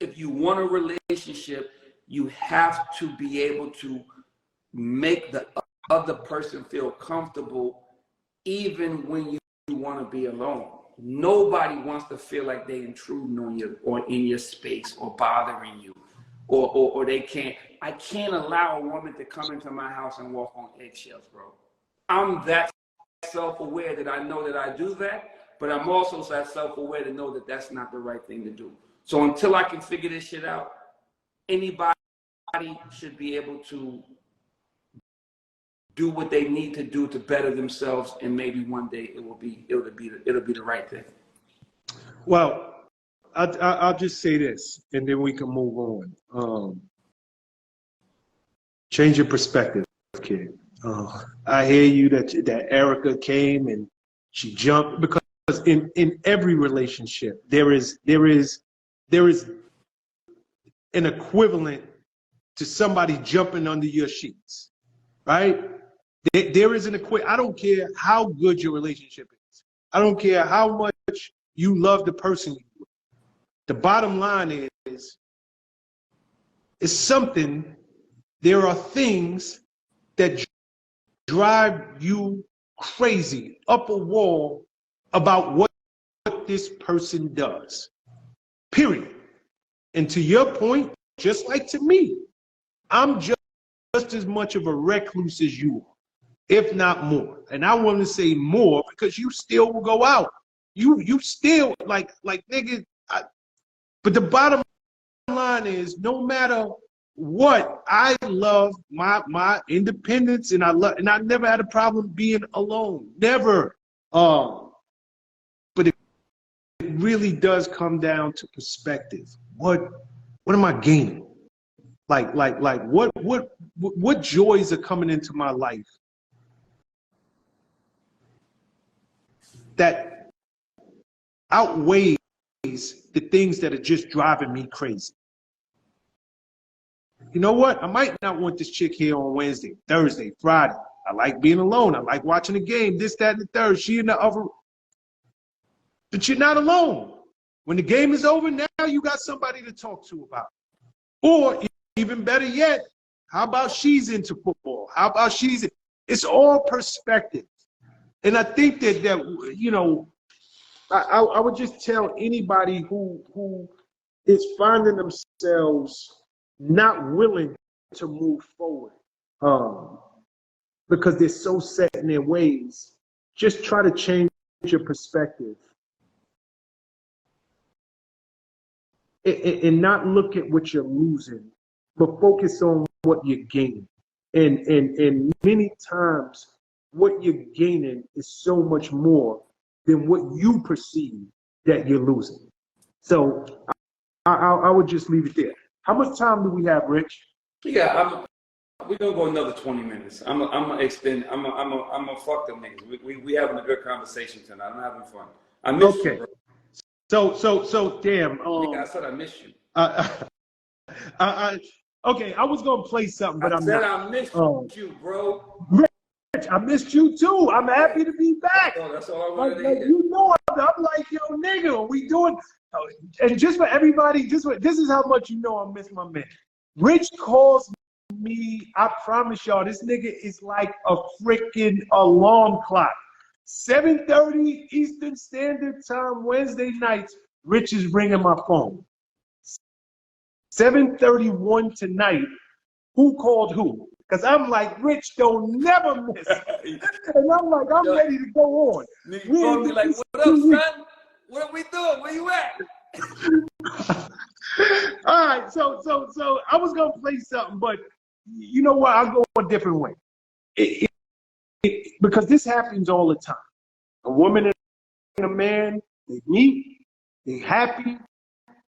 if you want a relationship, you have to be able to make the other person feel comfortable, even when you want to be alone. Nobody wants to feel like they're intruding on you or in your space or bothering you. or they can't. I can't allow a woman to come into my house and walk on eggshells, bro. I'm that self-aware that I know that I do that, but I'm also that self-aware to know that that's not the right thing to do. So until I can figure this shit out, anybody should be able to do what they need to do to better themselves, and maybe one day it'll be the right thing. Well, I'll just say this, and then we can move on. Change your perspective, kid. I hear you that Erica came and she jumped, because in every relationship there is an equivalent to somebody jumping under your sheets, right? There is an equivalent. I don't care how good your relationship is. I don't care how much you love the person. The bottom line is something. There are things that drive you crazy, up a wall, about what this person does, period. And to your point, just like to me, I'm just as much of a recluse as you are, if not more. And I want to say more because you still will go out. You still, like nigga, but the bottom line is, no matter what, I love my independence, and I never had a problem being alone, never. But it really does come down to perspective. What am I gaining? Like what joys are coming into my life that outweighs the things that are just driving me crazy? You know what? I might not want this chick here on Wednesday, Thursday, Friday. I like being alone. I like watching the game, this, that, and the third. She in the other. But you're not alone. When the game is over, now you got somebody to talk to about it. Or even better yet, how about she's into football? How about it's all perspective. And I think that you know, I would just tell anybody who is finding themselves not willing to move forward because they're so set in their ways, just try to change your perspective and not look at what you're losing, but focus on what you're gaining. And many times what you're gaining is so much more than what you perceive that you're losing. So I would just leave it there. How much time do we have, Rich? Yeah, we're gonna go another 20 minutes. I'm gonna extend. I'm gonna fuck them niggas. We having a good conversation tonight. I'm having fun. I miss you, bro. So damn. I said I miss you. Okay, I was gonna play something, but I'm not. I missed you, bro. Rich, I missed you too. I'm happy to be back. That's all I wanted to hear. You know, I'm like, yo, nigga, we doing. And just for everybody, this is how much you know I miss my man. Rich calls me, I promise y'all, this nigga is like a freaking alarm clock. 7:30 Eastern Standard Time, Wednesday nights, Rich is ringing my phone. 7:31 tonight, who called who? Because I'm like, Rich don't never miss. And I'm like, I'm ready to go on. Nigga phone me like, what up, son? What are we doing? Where you at? All right, so I was gonna play something, but you know what? I'll go a different way. Because this happens all the time. A woman and a man, they meet, they happy,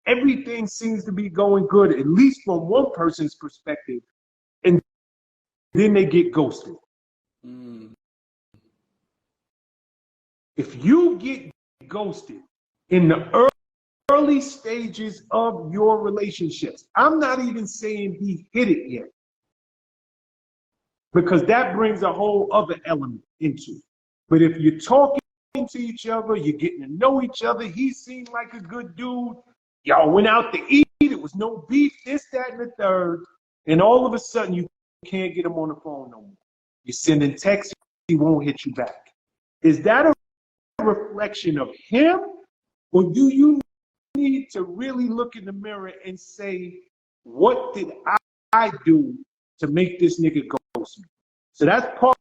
everything seems to be going good, at least from one person's perspective, and then they get ghosted. If you get ghosted in the early stages of your relationships, I'm not even saying he hit it yet, because that brings a whole other element into it. But if you're talking to each other, you're getting to know each other, he seemed like a good dude, y'all went out to eat, it was no beef, this, that, and the third, and all of a sudden you can't get him on the phone no more. You're sending texts, he won't hit you back. Is that a reflection of him, or do you need to really look in the mirror and say, what did I do to make this nigga ghost me? So that's part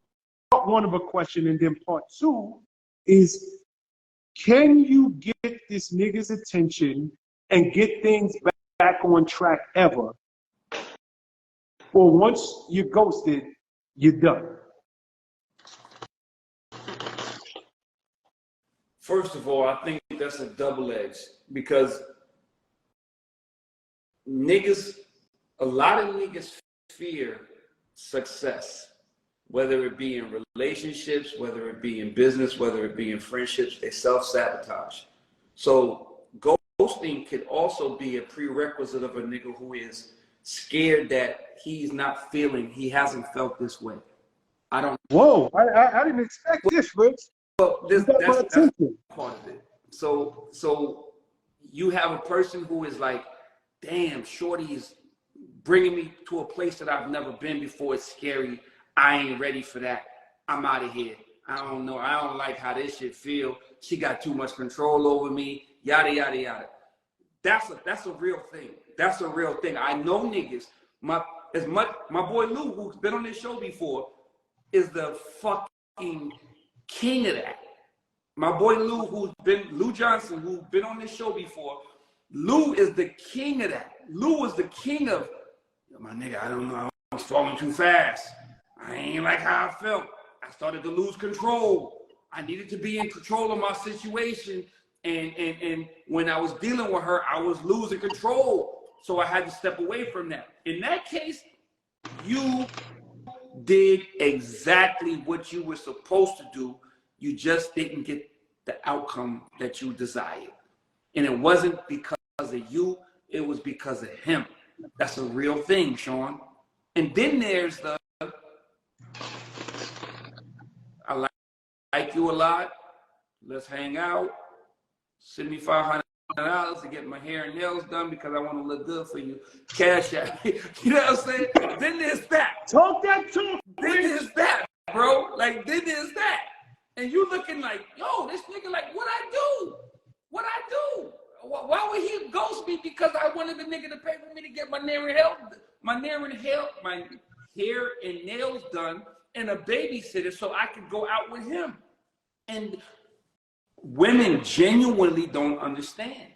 one of a question. And then part two is, can you get this nigga's attention and get things back on track ever? Or once you're ghosted, you're done? First of all, I think that's a double-edged, because a lot of niggas fear success, whether it be in relationships, whether it be in business, whether it be in friendships. They self-sabotage. So ghosting could also be a prerequisite of a nigga who is scared that he hasn't felt this way. Whoa, I didn't expect this, Rich. Well, that's part of it. So you have a person who is like, damn, shorty is bringing me to a place that I've never been before. It's scary. I ain't ready for that. I'm out of here. I don't know. I don't like how this shit feel. She got too much control over me. Yada, yada, yada. That's a real thing. That's a real thing. I know niggas. My boy Lou, who's been on this show before, is the fucking king of that. My boy Lou Johnson, who's been on this show before, Lou is the king of that. Lou is the king of, my nigga, I don't know, I was falling too fast. I ain't like how I felt. I started to lose control. I needed to be in control of my situation. And when I was dealing with her, I was losing control. So I had to step away from that. In that case, you did exactly what you were supposed to do. You just didn't get the outcome that you desired. And it wasn't because of you, it was because of him. That's a real thing, Sean. And then there's the, I like you a lot. Let's hang out. Send me $500 to get my hair and nails done because I want to look good for you. Cash out. You know what I'm saying? Then there's that. Talk that talk. Then there's that, bro. Like, then there's that. And you looking like, yo, this nigga, like, what I do? What I do? Why would he ghost me? Because I wanted the nigga to pay for me to get my hair and nails done, and a babysitter so I could go out with him. And women genuinely don't understand.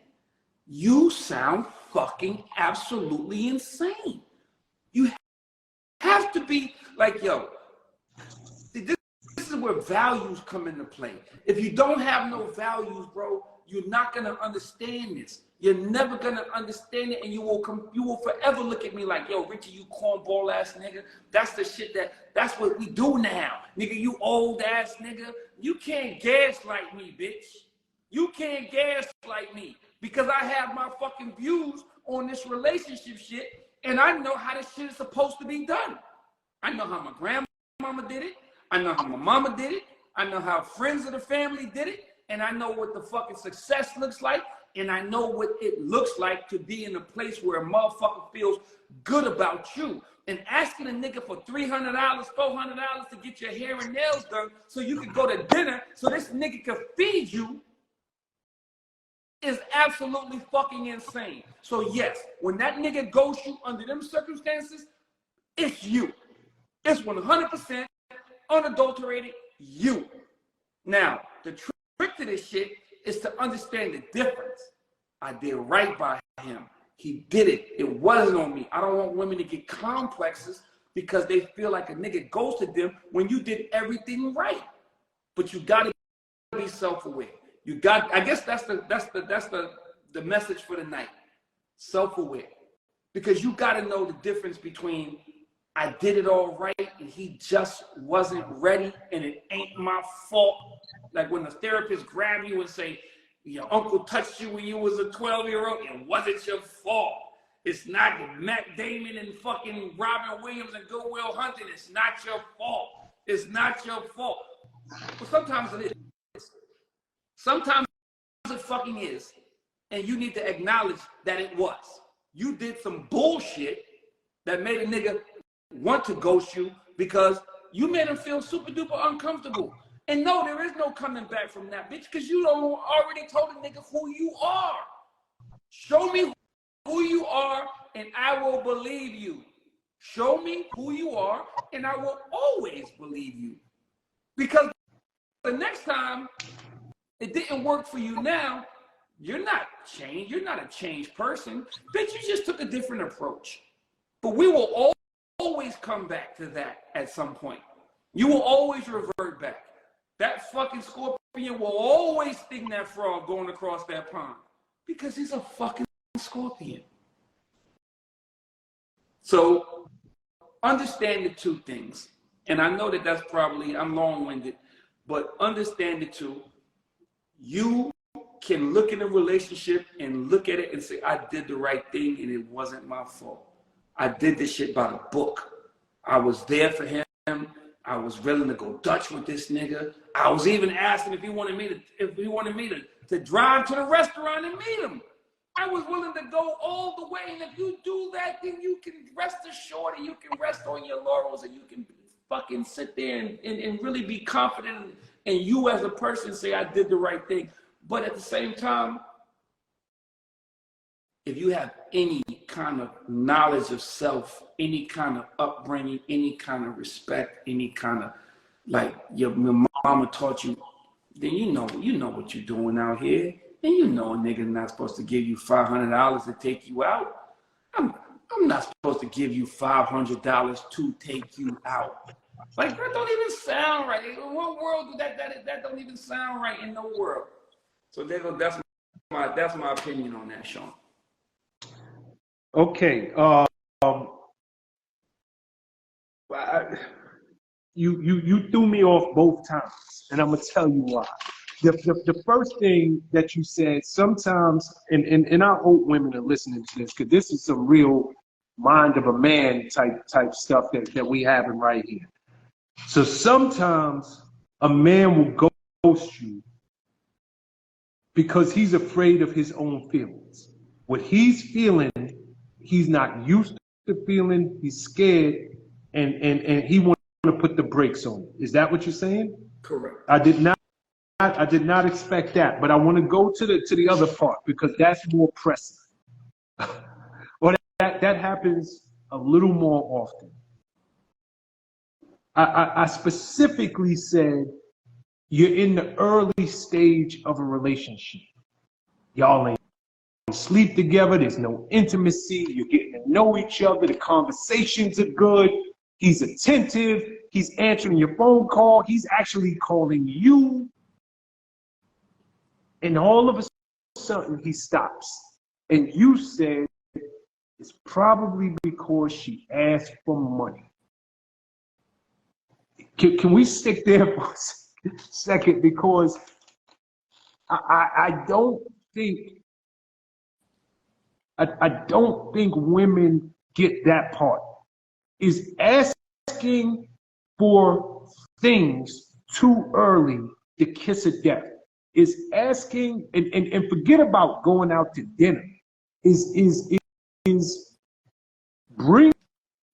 You sound fucking absolutely insane. You have to be like, yo, this is where values come into play. If you don't have no values, bro, you're not gonna understand this. You're never gonna understand it, and you will forever look at me like, yo, Richie, you cornball ass nigga. That's the shit that's what we do now. Nigga, you old ass nigga. You can't gaslight me, bitch. You can't gaslight me because I have my fucking views on this relationship shit, and I know how this shit is supposed to be done. I know how my grandmama did it. I know how my mama did it. I know how friends of the family did it. And I know what the fucking success looks like. And I know what it looks like to be in a place where a motherfucker feels good about you. And asking a nigga for $300, $400 to get your hair and nails done so you can go to dinner so this nigga can feed you is absolutely fucking insane. So yes, when that nigga ghosts you under them circumstances, it's you. It's 100% unadulterated you. Now, the trick to this shit is to understand the difference. I did right by him. He did it. It wasn't on me. I don't want women to get complexes because they feel like a nigga ghosted them when you did everything right. But you gotta be self-aware. I guess that's the message for the night. Self-aware. Because you gotta know the difference between I did it all right and he just wasn't ready and it ain't my fault. Like when the therapist grab you and say, your uncle touched you when you was a 12-year-old, it wasn't your fault. It's not Matt Damon and fucking Robin Williams and Good Will Hunting. It's not your fault. It's not your fault. But sometimes it is. Sometimes it fucking is. And you need to acknowledge that it was. You did some bullshit that made a nigga want to ghost you because you made him feel super duper uncomfortable. And no, there is no coming back from that, bitch, because you already told a nigga who you are. Show me who you are, and I will believe you. Show me who you are, and I will always believe you. Because the next time it didn't work for you now, you're not changed. You're not a changed person. Bitch, you just took a different approach. But we will always come back to that at some point. You will always revert back. That fucking scorpion will always sting that frog going across that pond. Because he's a fucking scorpion. So understand the two things. And I know that that's probably, I'm long-winded, but understand the two. You can look in a relationship and look at it and say, I did the right thing and it wasn't my fault. I did this shit by the book. I was there for him. I was willing to go Dutch with this nigga. I was even asking if he wanted me to drive to the restaurant and meet him. I was willing to go all the way. And if you do that, then you can rest assured and you can rest on your laurels and you can fucking sit there and really be confident and you as a person say, I did the right thing. But at the same time, if you have any kind of knowledge of self, any kind of upbringing, any kind of respect, any kind of, like your mama taught you, then you know what you're doing out here. And you know a nigga's not supposed to give you $500 to take you out. I'm not supposed to give you $500 to take you out. Like, that don't even sound right. In what world do that don't even sound right in no world. So that's my opinion on that, Sean. Okay. You threw me off both times, and I'm gonna tell you why. The first thing that you said, sometimes, and I hope women are listening to this, because this is some real mind of a man type stuff that we having right here. So sometimes a man will ghost you because he's afraid of his own feelings. What he's feeling, he's not used to feeling, he's scared, and he wants to put the brakes on it. Is that what you're saying? Correct. I did not expect that, but I want to go to the other part because that's more pressing. Or that happens a little more often. I specifically said you're in the early stage of a relationship. Y'all ain't sleep together. There's no intimacy. You're getting to know each other. The conversations are good. He's attentive. He's answering your phone call. He's actually calling you. And all of a sudden, he stops. And you said it's probably because she asked for money. Can we stick there for a second? Because I don't think women get that part. Is asking for things too early the kiss of death. Is asking and forget about going out to dinner. Is bringing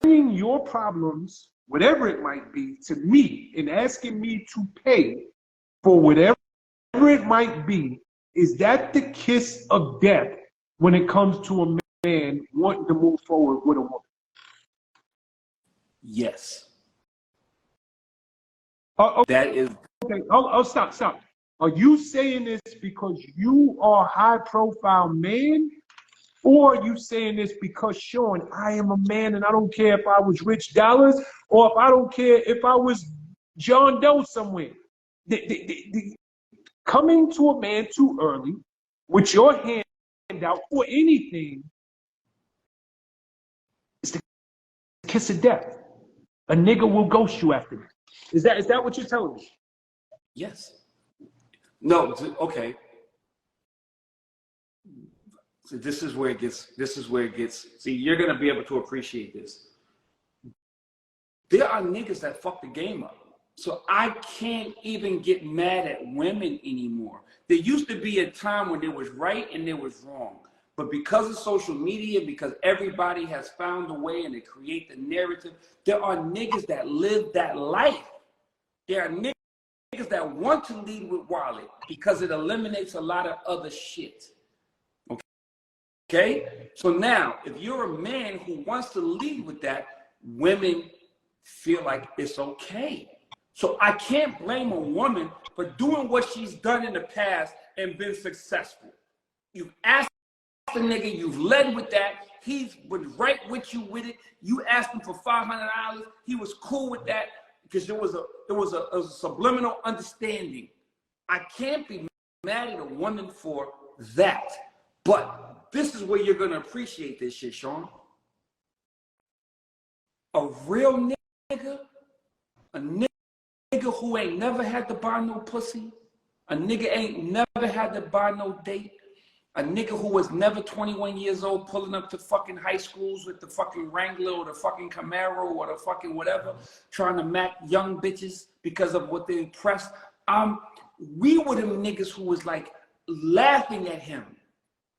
your problems, whatever it might be, to me and asking me to pay for whatever it might be. Is that the kiss of death when it comes to a man wanting to move forward with a woman? Yes. Okay. That is. Okay. Oh, stop. Are you saying this because you are a high-profile man, or are you saying this because, Sean, I am a man and I don't care if I was Rich Dollars or if I don't care if I was John Doe somewhere? Coming to a man too early with your hand out for anything is the kiss of death. A nigga will ghost you after that. Is that what you're telling me? Yes. No, okay. So this is where it gets, see, you're going to be able to appreciate this. There are niggas that fuck the game up. So I can't even get mad at women anymore. There used to be a time when there was right and there was wrong. But because of social media, because everybody has found a way and they create the narrative, there are niggas that live that life. There are niggas that want to lead with wallet because it eliminates a lot of other shit. Okay? So now, if you're a man who wants to lead with that, women feel like it's okay. So I can't blame a woman for doing what she's done in the past and been successful. You've asked the nigga, you've led with that. He's been right with you with it. You asked him for $500. He was cool with that because there was a subliminal understanding. I can't be mad at a woman for that. But this is where you're going to appreciate this shit, Sean. A real nigga, a nigga who ain't never had to buy no pussy, a nigga ain't never had to buy no date, a nigga who was never 21 years old pulling up to fucking high schools with the fucking Wrangler or the fucking Camaro or the fucking whatever, trying to mac young bitches because of what they impressed. We were them niggas who was like laughing at him.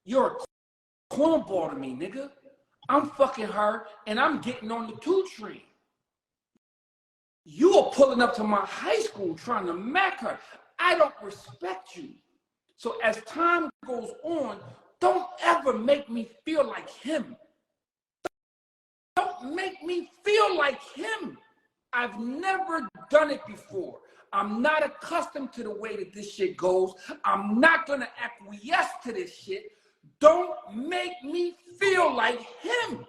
You're a cornball to me, nigga. I'm fucking her and I'm getting on the 2 train. You are pulling up to my high school trying to mac her. I don't respect you. So as time goes on, don't ever make me feel like him. Don't make me feel like him. I've never done it before. I'm not accustomed to the way that this shit goes. I'm not gonna acquiesce to this shit. Don't make me feel like him.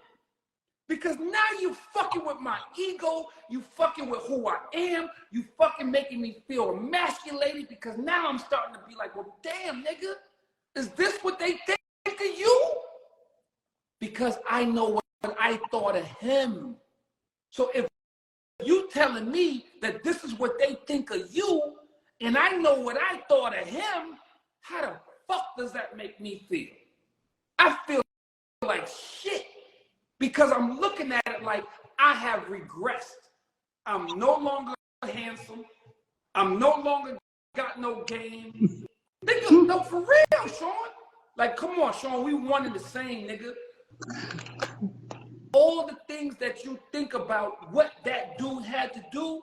Because now you fucking with my ego, you fucking with who I am, you fucking making me feel emasculated because now I'm starting to be like, well, damn, nigga, is this what they think of you? Because I know what I thought of him. So if you telling me that this is what they think of you, and I know what I thought of him, how the fuck does that make me feel? I feel like shit. Because I'm looking at it like I have regressed. I'm no longer handsome. I'm no longer got no game. Nigga, no, for real, Sean. Like, come on, Sean, we one and the same, nigga. All the things that you think about what that dude had to do,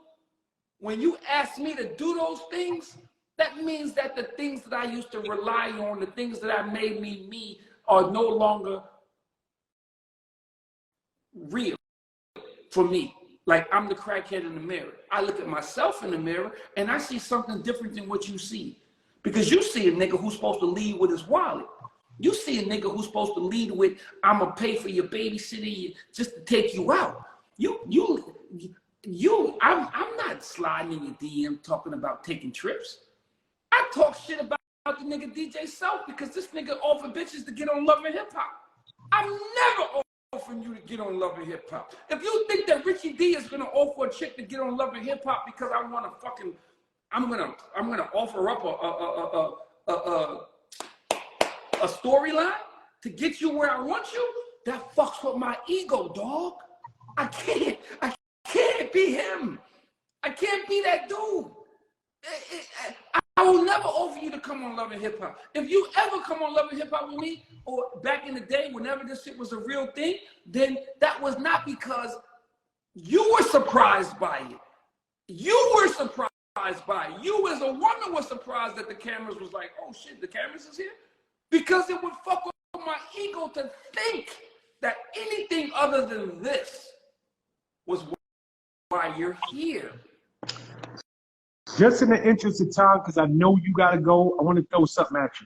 when you ask me to do those things, that means that the things that I used to rely on, the things that I made me, are no longer real for me. Like I'm the crackhead in the mirror. I look at myself in the mirror and I see something different than what you see. Because you see a nigga who's supposed to lead with his wallet. You see a nigga who's supposed to lead with, I'm gonna pay for your babysitter just to take you out. I'm not sliding in your DM talking about taking trips. I talk shit about the nigga DJ Self because this nigga offer bitches to get on Love and Hip Hop. I'm never offering you to get on Love and Hip Hop. If you think that Richie D is gonna offer a chick to get on Love and Hip Hop because I want to fucking, I'm gonna offer up a storyline to get you where I want you, that fucks with my ego, dog. I can't be him. I can't be that dude. I will never offer you to come on Love and Hip Hop. If you ever come on Love and Hip Hop with me, or back in the day, whenever this shit was a real thing, then that was not because you were surprised by it. You were surprised by it. You as a woman was surprised that the cameras was like, oh shit, the cameras is here? Because it would fuck with my ego to think that anything other than this was why you're here. Just in the interest of time, because I know you got to go, I want to throw something at you.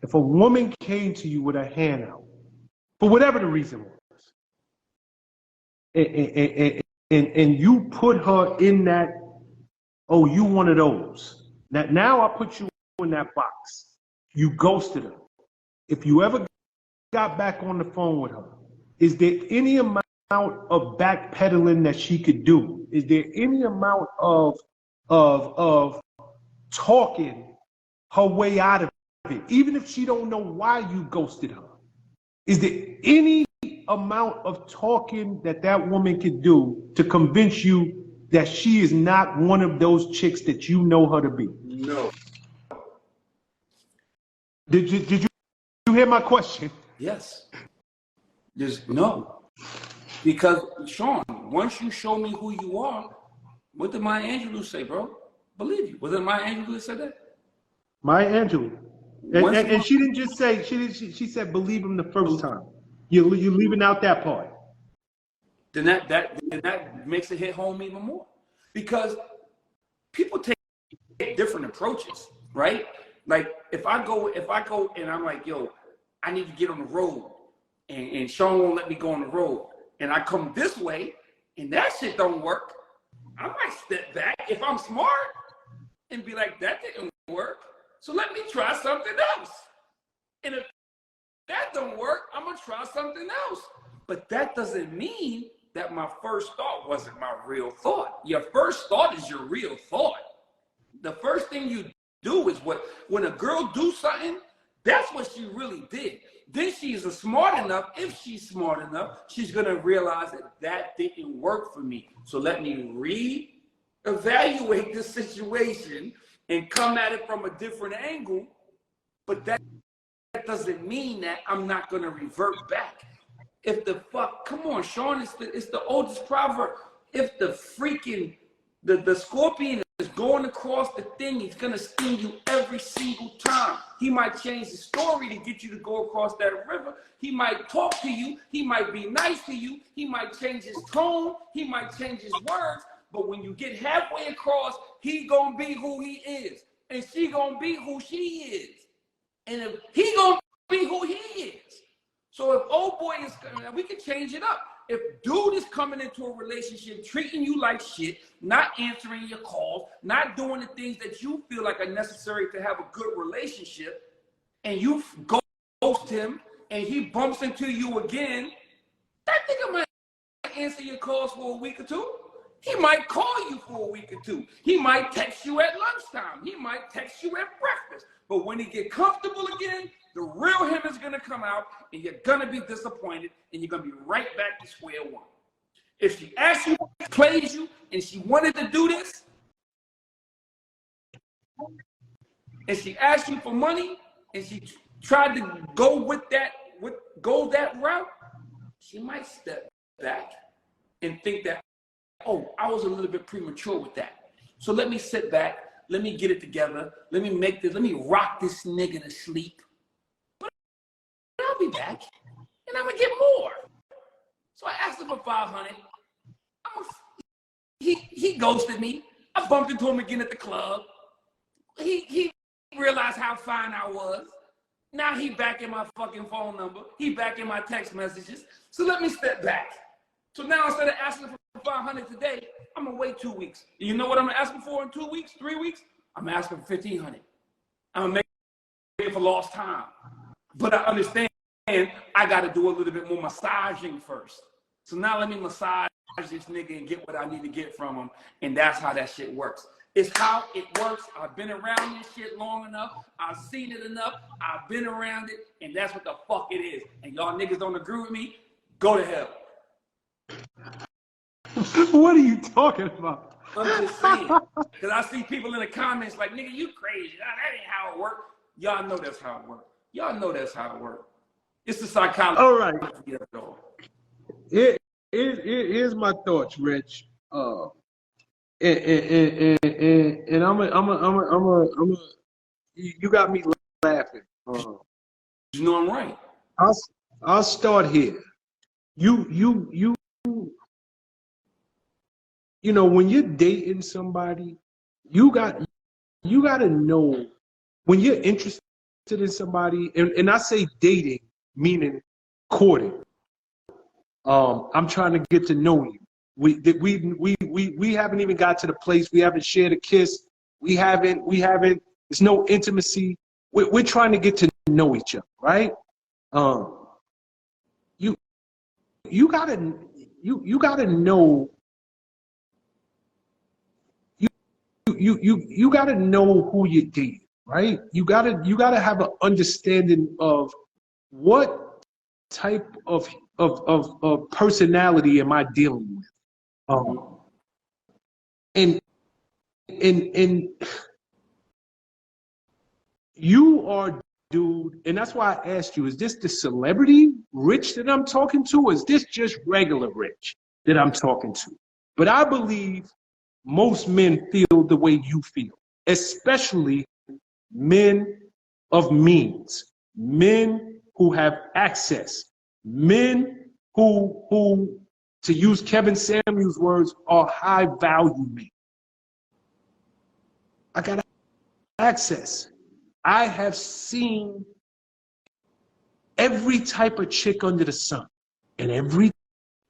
If a woman came to you with a hand out, for whatever the reason was, and you put her in that, oh, you one of those. Now I put you in that box. You ghosted her. If you ever got back on the phone with her, is there any amount of backpedaling that she could do? Is there any amount of talking her way out of it, even if she don't know why you ghosted her? Is there any amount of talking that woman could do to convince you that she is not one of those chicks that you know her to be? No. Did you hear my question? Yes. There's no. Because, Sean, once you show me who you are, what did Maya Angelou say, bro? Believe you. Was it Maya Angelou that said that? Maya Angelou. And she didn't just say, she said believe him the first time. You're leaving out that part. Then that makes it hit home even more, because people take different approaches, right? Like if I go and I'm like, yo, I need to get on the road, and Sean won't let me go on the road, and I come this way, and that shit don't work, I might step back if I'm smart and be like, that didn't work, so let me try something else. And if that don't work, I'm gonna try something else. But that doesn't mean that my first thought wasn't my real thought. Your first thought is your real thought. The first thing you do is when a girl do something, that's what she really did. Then she's smart enough, if she's smart enough, she's gonna realize that didn't work for me. So let me re-evaluate the situation and come at it from a different angle. But that doesn't mean that I'm not gonna revert back. If the fuck, come on, Sean, it's the oldest proverb. If the freaking, the scorpion is going across the thing, he's gonna sting you every single time. He might change the story to get you to go across that river. He might talk to you. He might be nice to you. He might change his tone. He might change his words. But when you get halfway across, he gonna be who he is. And she gonna be who she is. And if he gonna be who he is. So if old boy is, we can change it up. If dude is coming into a relationship, treating you like shit, not answering your calls, not doing the things that you feel like are necessary to have a good relationship, and you ghost him, and he bumps into you again, that nigga might answer your calls for a week or two. He might call you for a week or two. He might text you at lunchtime. He might text you at breakfast. But when he get comfortable again, the real him is gonna come out, and you're gonna be disappointed, and you're gonna be right back to square one. If she asked you, plays you, and she wanted to do this, and she asked you for money, and she tried to go that route, she might step back and think that, oh, I was a little bit premature with that. So let me sit back, let me get it together, let me rock this nigga to sleep. But I'll be back, and I'm gonna get more. So I asked him for 500. He ghosted me. I bumped into him again at the club. He realized how fine I was. Now he back in my fucking phone number. He back in my text messages. So let me step back. So now instead of asking for 500 today, I'm gonna wait 2 weeks. You know what I'm asking for in 2 weeks, 3 weeks? I'm asking for 1,500. I'm gonna make it for lost time. But I understand I gotta do a little bit more massaging first. So now let me massage this nigga and get what I need to get from him. And that's how that shit works. It's how it works. I've been around this shit long enough. I've seen it enough. I've been around it. And that's what the fuck it is. And y'all niggas don't agree with me? Go to hell. What are you talking about? I'm just saying. Because I see people in the comments like, nigga, you crazy. That ain't how it works. Y'all know that's how it works. Y'all know that's how it works. It's the psychology. All right. Here's my thoughts, Rich. And you got me laughing. You know I'm right. I'll start here. You know, when you're dating somebody, you got to know when you're interested in somebody, and I say dating, meaning courting. I'm trying to get to know you. We haven't even got to the place. We haven't shared a kiss. We haven't. There's no intimacy. We're trying to get to know each other, right? You gotta know. You gotta know who you're dating, right? You gotta have an understanding of what type of personality am I dealing with, and you are, dude, and that's why I asked you: is this the celebrity Rich that I'm talking to, or is this just regular Rich that I'm talking to? But I believe most men feel the way you feel, especially men of means, men who have access, men who, to use Kevin Samuels' words, are high value men. I got access. I have seen every type of chick under the sun, and every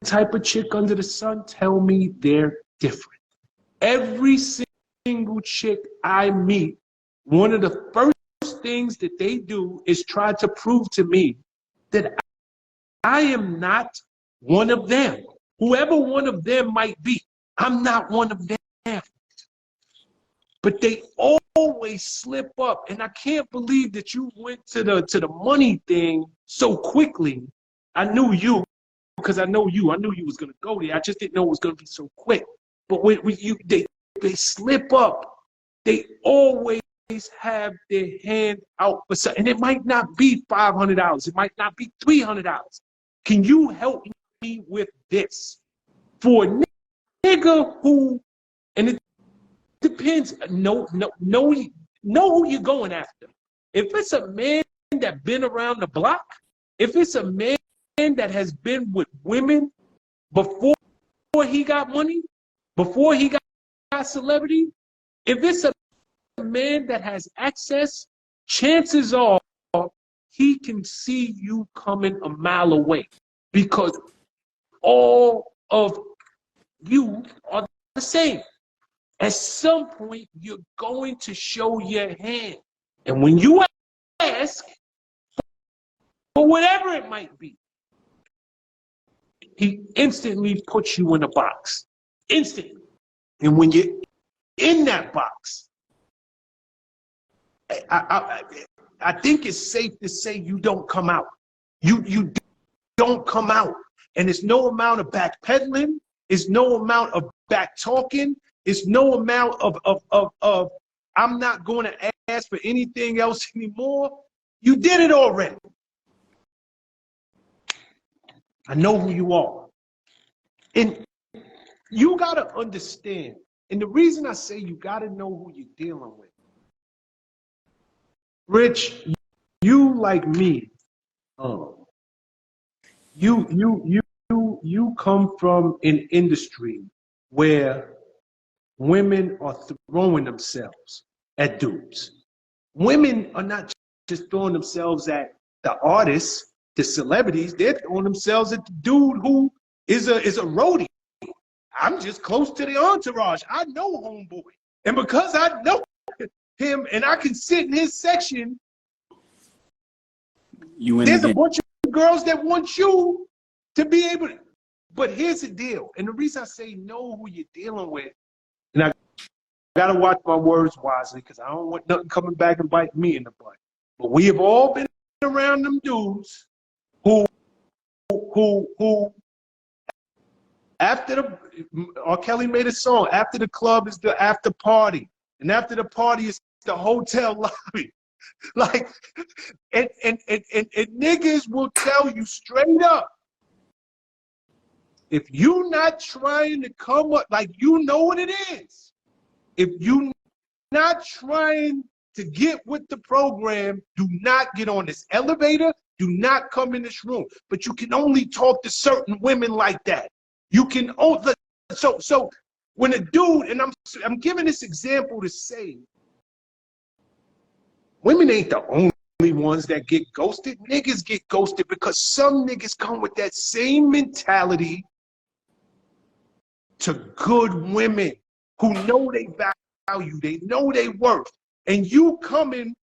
type of chick under the sun tell me they're different. Every single chick I meet, one of the first things that they do is try to prove to me that I am not one of them. Whoever one of them might be, I'm not one of them. But they always slip up, and I can't believe that you went to the money thing so quickly. I knew you because I know you. I knew you was gonna go there. I just didn't know it was gonna be so quick. But when they slip up, they always have their hand out for something. And it might not be $500. It might not be $300. Can you help me with this? For a nigga who, and it depends, know who you're going after. If it's a man that been around the block, if it's a man that has been with women before he got money, before he got celebrity, if it's a man that has access, chances are he can see you coming a mile away, because all of you are the same. At some point, you're going to show your hand. And when you ask for whatever it might be, he instantly puts you in a box. Instantly. And when you're in that box, I think it's safe to say you don't come out. You don't come out. And it's no amount of backpedaling. It's no amount of back talking. It's no amount of I'm not going to ask for anything else anymore. You did it already. I know who you are. And you got to understand, and the reason I say you got to know who you're dealing with. Rich, you like me, you come from an industry where women are throwing themselves at dudes. Women are not just throwing themselves at the artists, the celebrities. They're throwing themselves at the dude who is a roadie. I'm just close to the entourage. I know homeboy. And because I know him and I can sit in his section, there's a bunch of girls that want you to be able to. But here's the deal. And the reason I say know who you're dealing with, and I got to watch my words wisely because I don't want nothing coming back and biting me in the butt. But we have all been around them dudes who after the, R. Kelly made a song, after the club is the after party. And after the party is the hotel lobby. Like, and niggas will tell you straight up, if you not trying to come up, like you know what it is. If you not trying to get with the program, do not get on this elevator, do not come in this room. But you can only talk to certain women like that. You can only, so when a dude, and I'm giving this example to say, women ain't the only ones that get ghosted. Niggas get ghosted because some niggas come with that same mentality to good women who know they value, they know they worth. And you coming,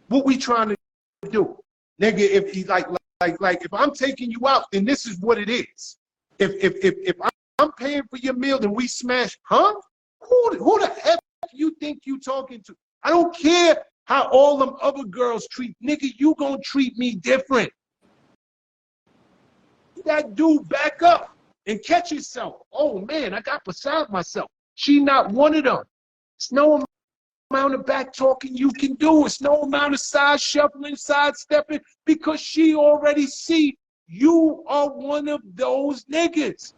what we trying to do? Nigga, if he like if I'm taking you out, then this is what it is. If I'm paying for your meal, then we smash, huh? Who the F you think you talking to? I don't care how all them other girls treat, nigga, you gonna treat me different. That dude back up and catch yourself. Oh man, I got beside myself. She not one of them. It's no amount of back talking you can do. It's no amount of side shuffling, side stepping, because she already see you are one of those niggas.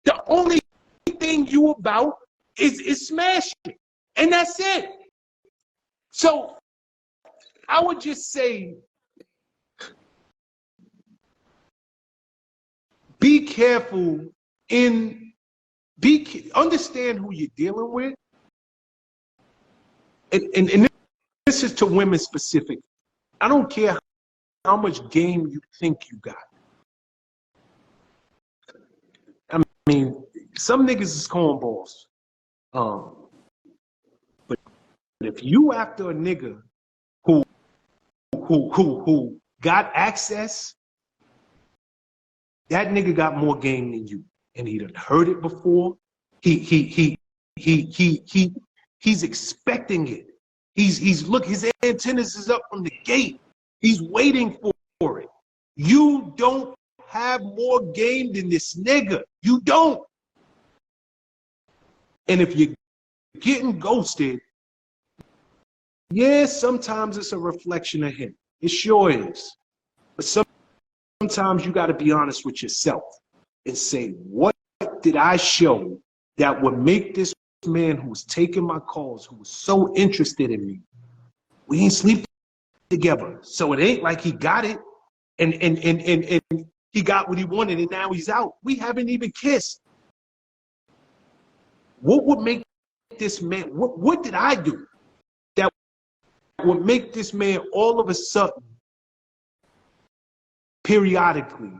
The only thing you about is smashing. And that's it. So I would just say, be careful understand who you're dealing with. And this is to women specific. I don't care how much game you think you got. I mean, some niggas is cornballs. But if you after a nigga who got access, that nigga got more game than you, and he done heard it before. He's expecting it. Look, his antennas is up from the gate. He's waiting for it. You don't have more game than this nigga. You don't. And if you're getting ghosted, yeah, sometimes it's a reflection of him. It sure is. But sometimes you got to be honest with yourself and say, what did I show that would make this man who was taking my calls, who was so interested in me, we ain't sleep together. So it ain't like he got it and he got what he wanted and now he's out. We haven't even kissed. What would make this man, what did I do that would make this man all of a sudden periodically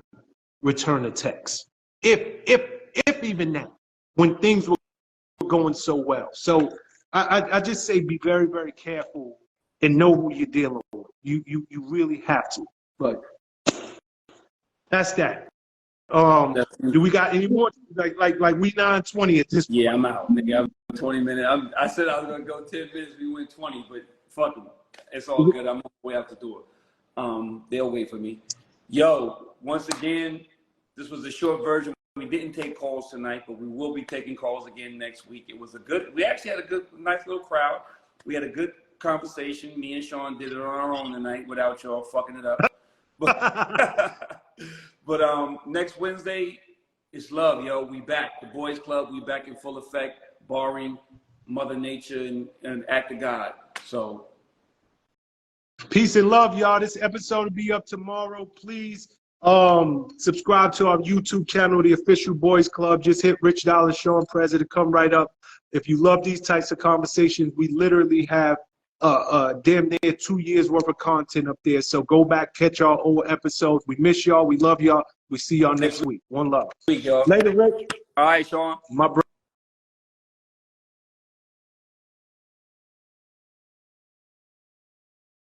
return a text? If even that, when things were going so well. So I just say be very, very careful and know who you're dealing with. You really have to. But that's that. Do we got any more? Like we 9:20 at this point. Yeah, I'm out. Nigga, I'm 20 minutes. I said I was gonna go 10 minutes. We went 20, but fuck them. It's all good. I'm on the way out the door. They'll wait for me. Yo, once again, this was a short version. We didn't take calls tonight, but we will be taking calls again next week. It was we actually had a nice little crowd. We had a good conversation. Me and Sean did it on our own tonight without y'all fucking it up. But next Wednesday, it's love, yo. We back. The Boys Club, we back in full effect, barring Mother Nature and Act of God. So. Peace and love, y'all. This episode will be up tomorrow. Please subscribe to our YouTube channel, The Official Boys Club. Just hit Rich Dollar, Sean President, come right up. If you love these types of conversations, we literally have damn near 2 years worth of content up there. So go back, catch our old episodes. We miss y'all. We love y'all. We see y'all next week. One love. Later, Rich. All right, Sean. My brother.